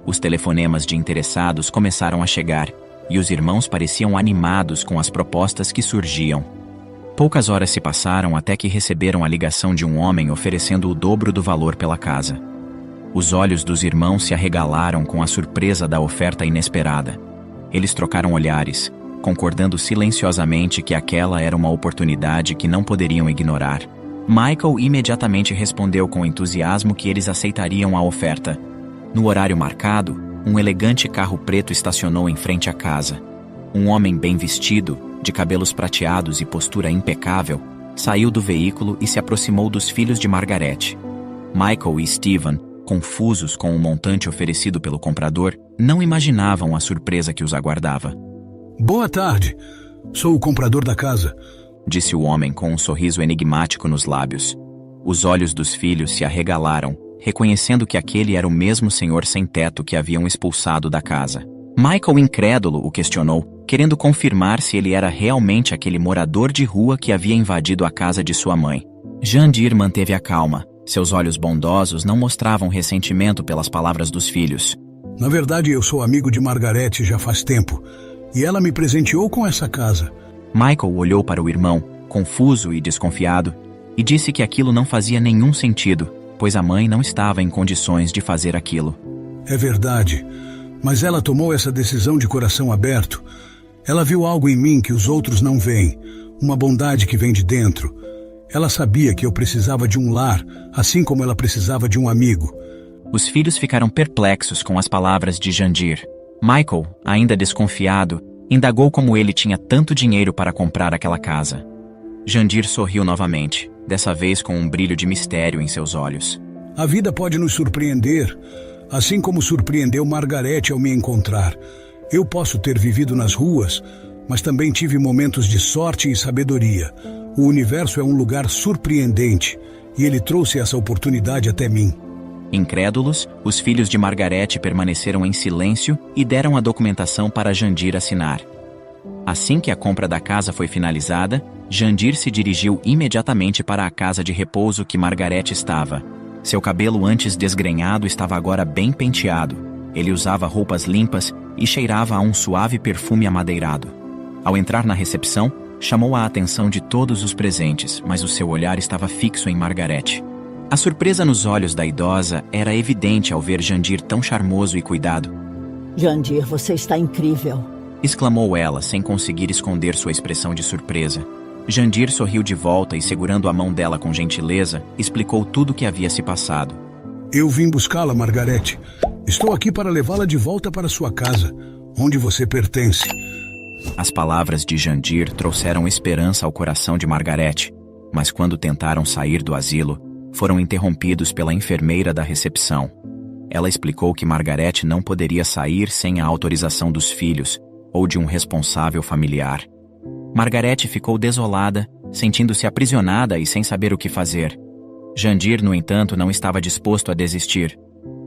Os telefonemas de interessados começaram a chegar, e os irmãos pareciam animados com as propostas que surgiam. Poucas horas se passaram até que receberam a ligação de um homem oferecendo o dobro do valor pela casa. Os olhos dos irmãos se arregalaram com a surpresa da oferta inesperada. Eles trocaram olhares, concordando silenciosamente que aquela era uma oportunidade que não poderiam ignorar. Michael imediatamente respondeu com entusiasmo que eles aceitariam a oferta. No horário marcado, um elegante carro preto estacionou em frente à casa. Um homem bem vestido, de cabelos prateados e postura impecável, saiu do veículo e se aproximou dos filhos de Margaret. Michael e Stephen, confusos com o montante oferecido pelo comprador, não imaginavam a surpresa que os aguardava. Boa tarde. Sou o comprador da casa, disse o homem com um sorriso enigmático nos lábios. Os olhos dos filhos se arregalaram, reconhecendo que aquele era o mesmo senhor sem-teto que haviam expulsado da casa. Michael, incrédulo, o questionou, querendo confirmar se ele era realmente aquele morador de rua que havia invadido a casa de sua mãe. Jandir manteve a calma. Seus olhos bondosos não mostravam ressentimento pelas palavras dos filhos. Na verdade, eu sou amigo de Margaret já faz tempo, e ela me presenteou com essa casa. Michael olhou para o irmão, confuso e desconfiado, e disse que aquilo não fazia nenhum sentido, pois a mãe não estava em condições de fazer aquilo. É verdade, mas ela tomou essa decisão de coração aberto. Ela viu algo em mim que os outros não veem, uma bondade que vem de dentro. Ela sabia que eu precisava de um lar, assim como ela precisava de um amigo. Os filhos ficaram perplexos com as palavras de Jandir. Michael, ainda desconfiado, indagou como ele tinha tanto dinheiro para comprar aquela casa. Jandir sorriu novamente, dessa vez com um brilho de mistério em seus olhos. A vida pode nos surpreender, assim como surpreendeu Margaret ao me encontrar. Eu posso ter vivido nas ruas, mas também tive momentos de sorte e sabedoria. O universo é um lugar surpreendente, e ele trouxe essa oportunidade até mim. Incrédulos, os filhos de Margaret permaneceram em silêncio e deram a documentação para Jandir assinar. Assim que a compra da casa foi finalizada, Jandir se dirigiu imediatamente para a casa de repouso que Margaret estava. Seu cabelo antes desgrenhado estava agora bem penteado. Ele usava roupas limpas e cheirava a um suave perfume amadeirado. Ao entrar na recepção, chamou a atenção de todos os presentes, mas o seu olhar estava fixo em Margaret. A surpresa nos olhos da idosa era evidente ao ver Jandir tão charmoso e cuidado. Jandir, você está incrível, exclamou ela, sem conseguir esconder sua expressão de surpresa. Jandir sorriu de volta e, segurando a mão dela com gentileza, explicou tudo o que havia se passado. Eu vim buscá-la, Margaret. Estou aqui para levá-la de volta para sua casa, onde você pertence. As palavras de Jandir trouxeram esperança ao coração de Margaret, mas quando tentaram sair do asilo, foram interrompidos pela enfermeira da recepção. Ela explicou que Margaret não poderia sair sem a autorização dos filhos ou de um responsável familiar. Margaret ficou desolada, sentindo-se aprisionada e sem saber o que fazer. Jandir, no entanto, não estava disposto a desistir.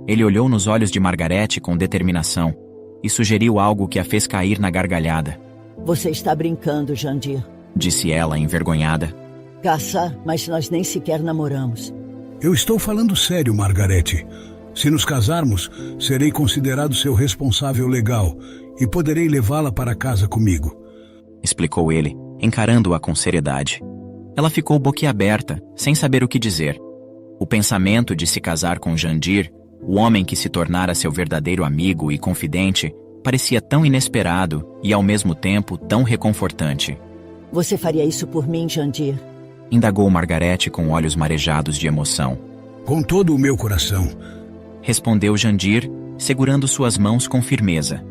Ele olhou nos olhos de Margaret com determinação e sugeriu algo que a fez cair na gargalhada. Você está brincando, Jandir. disse ela envergonhada. Caçar, mas nós nem sequer namoramos. Eu estou falando sério, Margarete. Se nos casarmos, serei considerado seu responsável legal e poderei levá-la para casa comigo. Explicou ele, encarando-a com seriedade. Ela ficou boquiaberta, sem saber o que dizer. O pensamento de se casar com Jandir, o homem que se tornara seu verdadeiro amigo e confidente, parecia tão inesperado e, ao mesmo tempo, tão reconfortante. Você faria isso por mim, Jandir? Indagou Margarete com olhos marejados de emoção. Com todo o meu coração. Respondeu Jandir, segurando suas mãos com firmeza.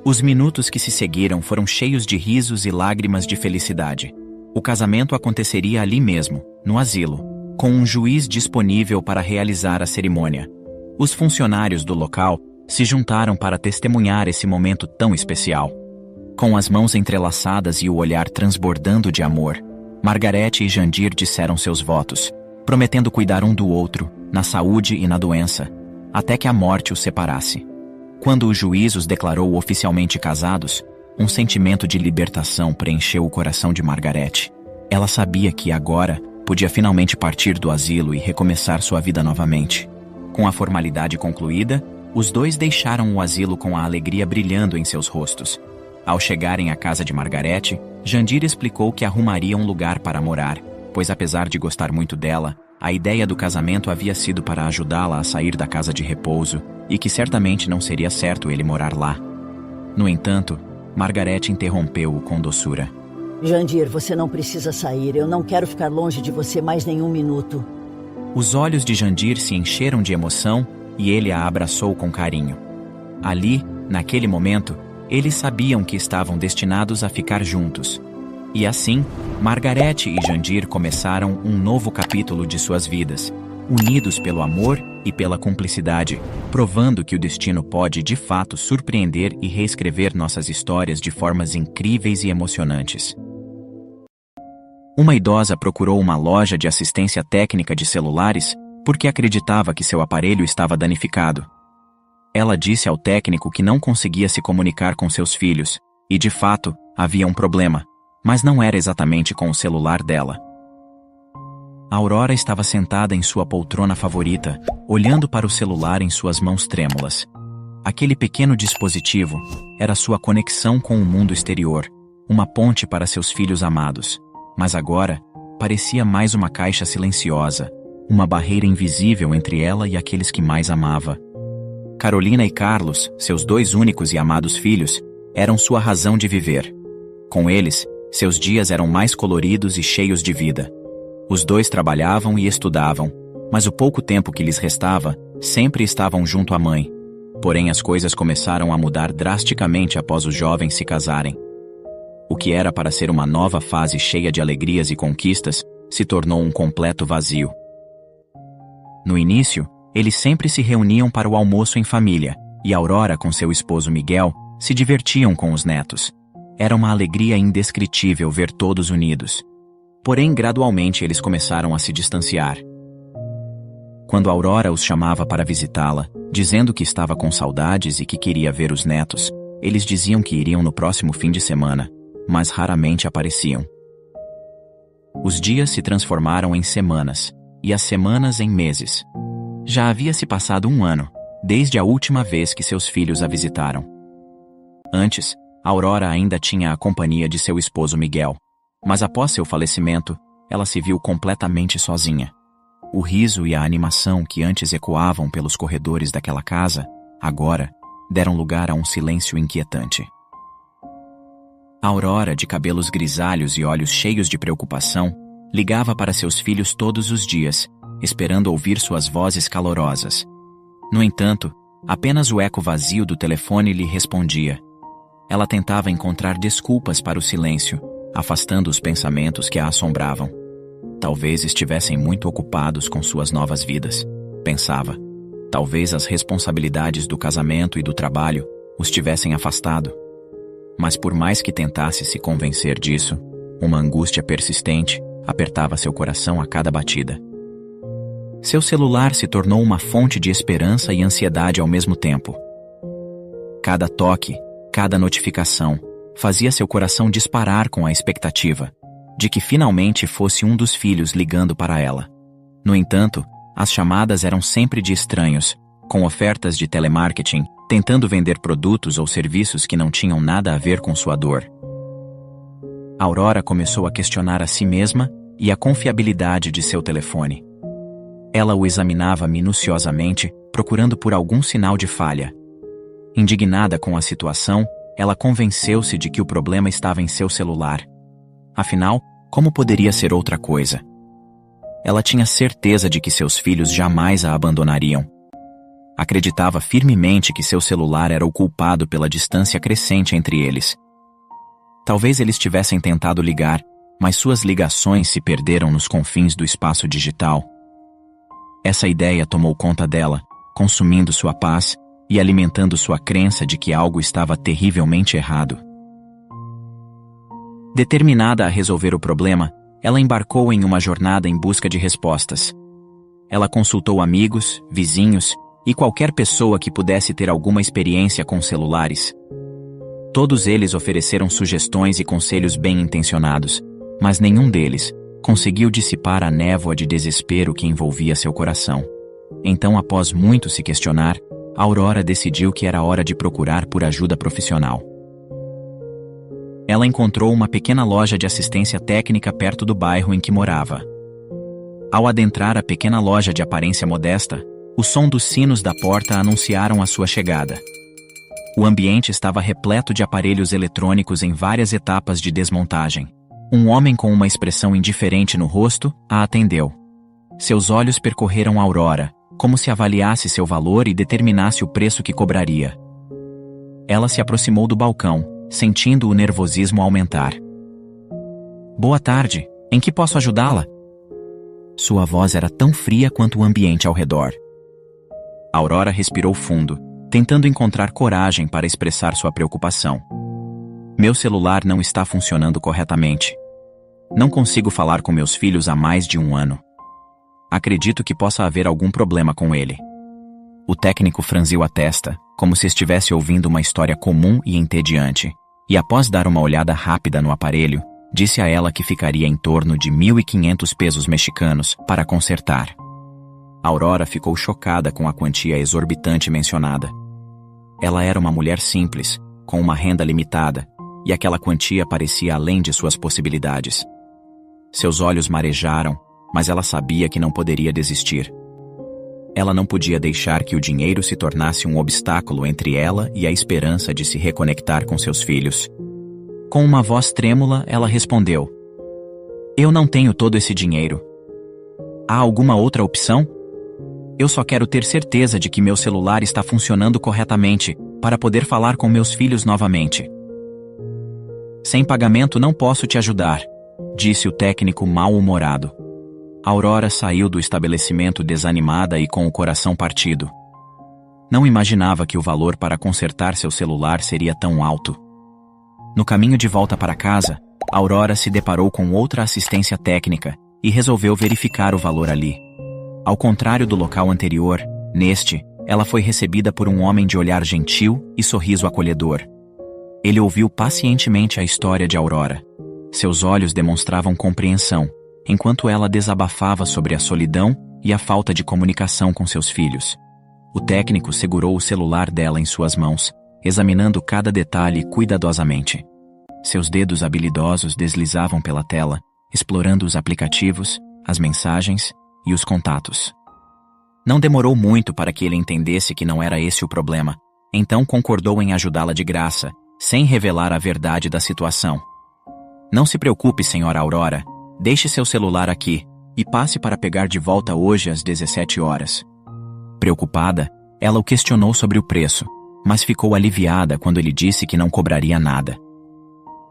Os minutos que se seguiram foram cheios de risos e lágrimas de felicidade. O casamento aconteceria ali mesmo, no asilo, com um juiz disponível para realizar a cerimônia. Os funcionários do local se juntaram para testemunhar esse momento tão especial. Com as mãos entrelaçadas e o olhar transbordando de amor, Margarete e Jandir disseram seus votos, prometendo cuidar um do outro, na saúde e na doença, até que a morte os separasse. Quando o juiz os declarou oficialmente casados, um sentimento de libertação preencheu o coração de Margarete. Ela sabia que agora podia finalmente partir do asilo e recomeçar sua vida novamente. Com a formalidade concluída, os dois deixaram o asilo com a alegria brilhando em seus rostos. Ao chegarem à casa de Margarete, Jandir explicou que arrumaria um lugar para morar, pois apesar de gostar muito dela, a ideia do casamento havia sido para ajudá-la a sair da casa de repouso e que certamente não seria certo ele morar lá. No entanto, Margarete interrompeu-o com doçura. Jandir, você não precisa sair. Eu não quero ficar longe de você mais nenhum minuto. Os olhos de Jandir se encheram de emoção e ele a abraçou com carinho. Ali, naquele momento, eles sabiam que estavam destinados a ficar juntos. E assim, Margarete e Jandir começaram um novo capítulo de suas vidas, unidos pelo amor e pela cumplicidade, provando que o destino pode, de fato, surpreender e reescrever nossas histórias de formas incríveis e emocionantes. Uma idosa procurou uma loja de assistência técnica de celulares porque acreditava que seu aparelho estava danificado. Ela disse ao técnico que não conseguia se comunicar com seus filhos, e de fato, havia um problema, mas não era exatamente com o celular dela. Aurora estava sentada em sua poltrona favorita, olhando para o celular em suas mãos trêmulas. Aquele pequeno dispositivo era sua conexão com o mundo exterior, uma ponte para seus filhos amados. Mas agora, parecia mais uma caixa silenciosa, uma barreira invisível entre ela e aqueles que mais amava. Carolina e Carlos, seus dois únicos e amados filhos, eram sua razão de viver. Com eles, seus dias eram mais coloridos e cheios de vida. Os dois trabalhavam e estudavam, mas o pouco tempo que lhes restava, sempre estavam junto à mãe. Porém, as coisas começaram a mudar drasticamente após os jovens se casarem. O que era para ser uma nova fase cheia de alegrias e conquistas, se tornou um completo vazio. No início, eles sempre se reuniam para o almoço em família, e Aurora com seu esposo Miguel se divertiam com os netos. Era uma alegria indescritível ver todos unidos. Porém, gradualmente eles começaram a se distanciar. Quando Aurora os chamava para visitá-la, dizendo que estava com saudades e que queria ver os netos, eles diziam que iriam no próximo fim de semana, mas raramente apareciam. Os dias se transformaram em semanas, e as semanas em meses. Já havia se passado 1 ano, desde a última vez que seus filhos a visitaram. Antes, Aurora ainda tinha a companhia de seu esposo Miguel, mas após seu falecimento, ela se viu completamente sozinha. O riso e a animação que antes ecoavam pelos corredores daquela casa, agora, deram lugar a um silêncio inquietante. Aurora, de cabelos grisalhos e olhos cheios de preocupação, ligava para seus filhos todos os dias, esperando ouvir suas vozes calorosas. No entanto, apenas o eco vazio do telefone lhe respondia. Ela tentava encontrar desculpas para o silêncio, afastando os pensamentos que a assombravam. Talvez estivessem muito ocupados com suas novas vidas, pensava. Talvez as responsabilidades do casamento e do trabalho os tivessem afastado. Mas por mais que tentasse se convencer disso, uma angústia persistente apertava seu coração a cada batida. Seu celular se tornou uma fonte de esperança e ansiedade ao mesmo tempo. Cada toque, cada notificação, fazia seu coração disparar com a expectativa. de que finalmente fosse um dos filhos ligando para ela. No entanto, as chamadas eram sempre de estranhos, com ofertas de telemarketing, tentando vender produtos ou serviços que não tinham nada a ver com sua dor. Aurora começou a questionar a si mesma e a confiabilidade de seu telefone. Ela o examinava minuciosamente, procurando por algum sinal de falha. Indignada com a situação, ela convenceu-se de que o problema estava em seu celular. Afinal, como poderia ser outra coisa? Ela tinha certeza de que seus filhos jamais a abandonariam. Acreditava firmemente que seu celular era o culpado pela distância crescente entre eles. Talvez eles tivessem tentado ligar, mas suas ligações se perderam nos confins do espaço digital. Essa ideia tomou conta dela, consumindo sua paz e alimentando sua crença de que algo estava terrivelmente errado. Determinada a resolver o problema, ela embarcou em uma jornada em busca de respostas. Ela consultou amigos, vizinhos e qualquer pessoa que pudesse ter alguma experiência com celulares. Todos eles ofereceram sugestões e conselhos bem-intencionados, mas nenhum deles conseguiu dissipar a névoa de desespero que envolvia seu coração. Então, após muito se questionar, Aurora decidiu que era hora de procurar por ajuda profissional. Ela encontrou uma pequena loja de assistência técnica perto do bairro em que morava. Ao adentrar a pequena loja de aparência modesta, o som dos sinos da porta anunciaram a sua chegada. O ambiente estava repleto de aparelhos eletrônicos em várias etapas de desmontagem. Um homem com uma expressão indiferente no rosto a atendeu. Seus olhos percorreram Aurora, como se avaliasse seu valor e determinasse o preço que cobraria. Ela se aproximou do balcão, sentindo o nervosismo aumentar. "Boa tarde, em que posso ajudá-la?" Sua voz era tão fria quanto o ambiente ao redor. Aurora respirou fundo, tentando encontrar coragem para expressar sua preocupação. "Meu celular não está funcionando corretamente. Não consigo falar com meus filhos há mais de 1 ano. Acredito que possa haver algum problema com ele." O técnico franziu a testa, como se estivesse ouvindo uma história comum e entediante, e após dar uma olhada rápida no aparelho, disse a ela que ficaria em torno de 1.500 pesos mexicanos para consertar. Aurora ficou chocada com a quantia exorbitante mencionada. Ela era uma mulher simples, com uma renda limitada, e aquela quantia parecia além de suas possibilidades. Seus olhos marejaram, mas ela sabia que não poderia desistir. Ela não podia deixar que o dinheiro se tornasse um obstáculo entre ela e a esperança de se reconectar com seus filhos. Com uma voz trêmula, ela respondeu: "Eu não tenho todo esse dinheiro. Há alguma outra opção? Eu só quero ter certeza de que meu celular está funcionando corretamente, para poder falar com meus filhos novamente." "Sem pagamento não posso te ajudar", disse o técnico mal-humorado. Aurora saiu do estabelecimento desanimada e com o coração partido. Não imaginava que o valor para consertar seu celular seria tão alto. No caminho de volta para casa, Aurora se deparou com outra assistência técnica e resolveu verificar o valor ali. Ao contrário do local anterior, neste, ela foi recebida por um homem de olhar gentil e sorriso acolhedor. Ele ouviu pacientemente a história de Aurora. Seus olhos demonstravam compreensão, enquanto ela desabafava sobre a solidão e a falta de comunicação com seus filhos. O técnico segurou o celular dela em suas mãos, examinando cada detalhe cuidadosamente. Seus dedos habilidosos deslizavam pela tela, explorando os aplicativos, as mensagens e os contatos. Não demorou muito para que ele entendesse que não era esse o problema, então concordou em ajudá-la de graça, sem revelar a verdade da situação. "Não se preocupe, senhora Aurora. Deixe seu celular aqui e passe para pegar de volta hoje às 17 horas. Preocupada, ela o questionou sobre o preço, mas ficou aliviada quando ele disse que não cobraria nada.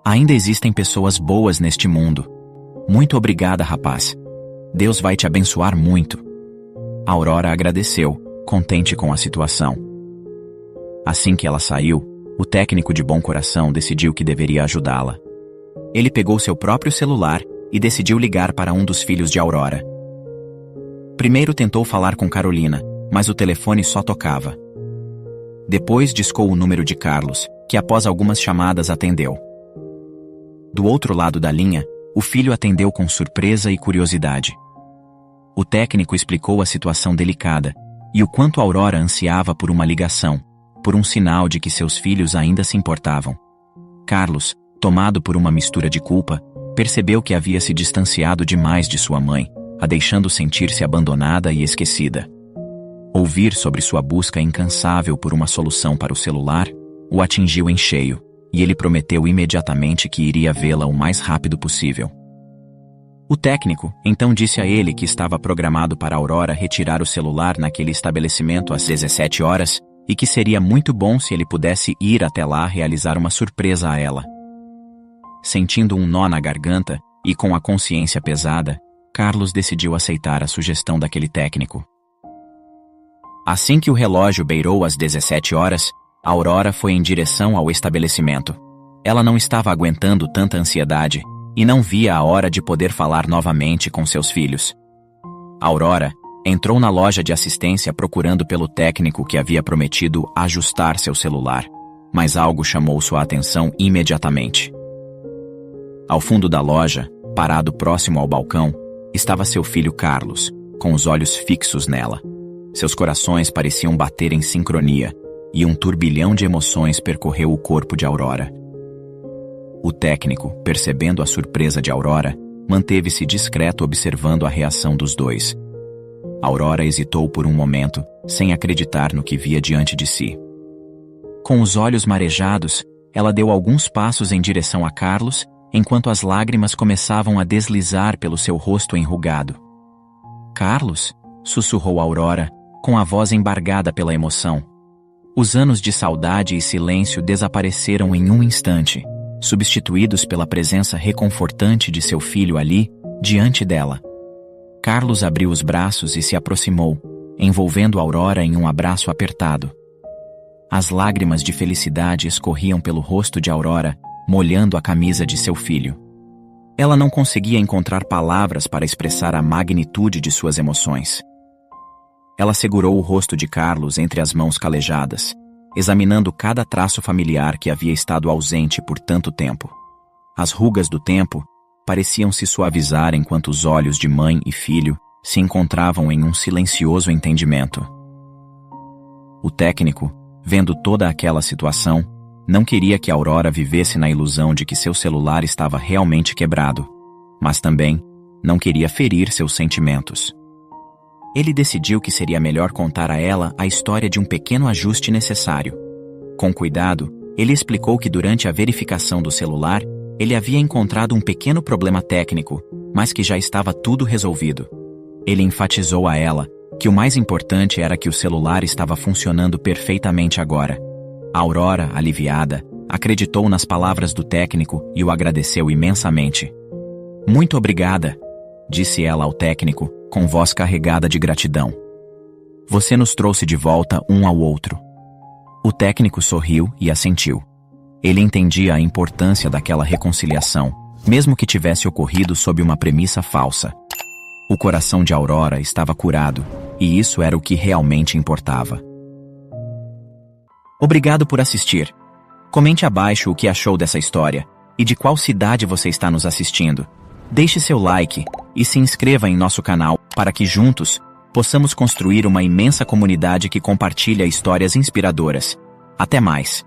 "Ainda existem pessoas boas neste mundo. Muito obrigada, rapaz. Deus vai te abençoar muito." Aurora agradeceu, contente com a situação. Assim que ela saiu, o técnico de bom coração decidiu que deveria ajudá-la. Ele pegou seu próprio celular e decidiu ligar para um dos filhos de Aurora. Primeiro tentou falar com Carolina, mas o telefone só tocava. Depois discou o número de Carlos, que após algumas chamadas atendeu. Do outro lado da linha, o filho atendeu com surpresa e curiosidade. O técnico explicou a situação delicada e o quanto Aurora ansiava por uma ligação, por um sinal de que seus filhos ainda se importavam. Carlos, tomado por uma mistura de culpa, percebeu que havia se distanciado demais de sua mãe, a deixando sentir-se abandonada e esquecida. Ouvir sobre sua busca incansável por uma solução para o celular o atingiu em cheio, e ele prometeu imediatamente que iria vê-la o mais rápido possível. O técnico então disse a ele que estava programado para Aurora retirar o celular naquele estabelecimento às 17 horas e que seria muito bom se ele pudesse ir até lá realizar uma surpresa a ela. Sentindo um nó na garganta e com a consciência pesada, Carlos decidiu aceitar a sugestão daquele técnico. Assim que o relógio beirou as 17 horas, Aurora foi em direção ao estabelecimento. Ela não estava aguentando tanta ansiedade e não via a hora de poder falar novamente com seus filhos. Aurora entrou na loja de assistência procurando pelo técnico que havia prometido ajustar seu celular, mas algo chamou sua atenção imediatamente. Ao fundo da loja, parado próximo ao balcão, estava seu filho Carlos, com os olhos fixos nela. Seus corações pareciam bater em sincronia, e um turbilhão de emoções percorreu o corpo de Aurora. O técnico, percebendo a surpresa de Aurora, manteve-se discreto observando a reação dos dois. Aurora hesitou por um momento, sem acreditar no que via diante de si. Com os olhos marejados, ela deu alguns passos em direção a Carlos, enquanto as lágrimas começavam a deslizar pelo seu rosto enrugado. "Carlos?", sussurrou Aurora, com a voz embargada pela emoção. Os anos de saudade e silêncio desapareceram em um instante, substituídos pela presença reconfortante de seu filho ali, diante dela. Carlos abriu os braços e se aproximou, envolvendo Aurora em um abraço apertado. As lágrimas de felicidade escorriam pelo rosto de Aurora, molhando a camisa de seu filho. Ela não conseguia encontrar palavras para expressar a magnitude de suas emoções. Ela segurou o rosto de Carlos entre as mãos calejadas, examinando cada traço familiar que havia estado ausente por tanto tempo. As rugas do tempo pareciam se suavizar enquanto os olhos de mãe e filho se encontravam em um silencioso entendimento. O técnico, vendo toda aquela situação, não queria que Aurora vivesse na ilusão de que seu celular estava realmente quebrado, mas também não queria ferir seus sentimentos. Ele decidiu que seria melhor contar a ela a história de um pequeno ajuste necessário. Com cuidado, ele explicou que durante a verificação do celular, ele havia encontrado um pequeno problema técnico, mas que já estava tudo resolvido. Ele enfatizou a ela que o mais importante era que o celular estava funcionando perfeitamente agora. A Aurora, aliviada, acreditou nas palavras do técnico e o agradeceu imensamente. "Muito obrigada", disse ela ao técnico, com voz carregada de gratidão. "Você nos trouxe de volta um ao outro." O técnico sorriu e assentiu. Ele entendia a importância daquela reconciliação, mesmo que tivesse ocorrido sob uma premissa falsa. O coração de Aurora estava curado, e isso era o que realmente importava. Obrigado por assistir. Comente abaixo o que achou dessa história e de qual cidade você está nos assistindo. Deixe seu like e se inscreva em nosso canal para que juntos possamos construir uma imensa comunidade que compartilha histórias inspiradoras. Até mais!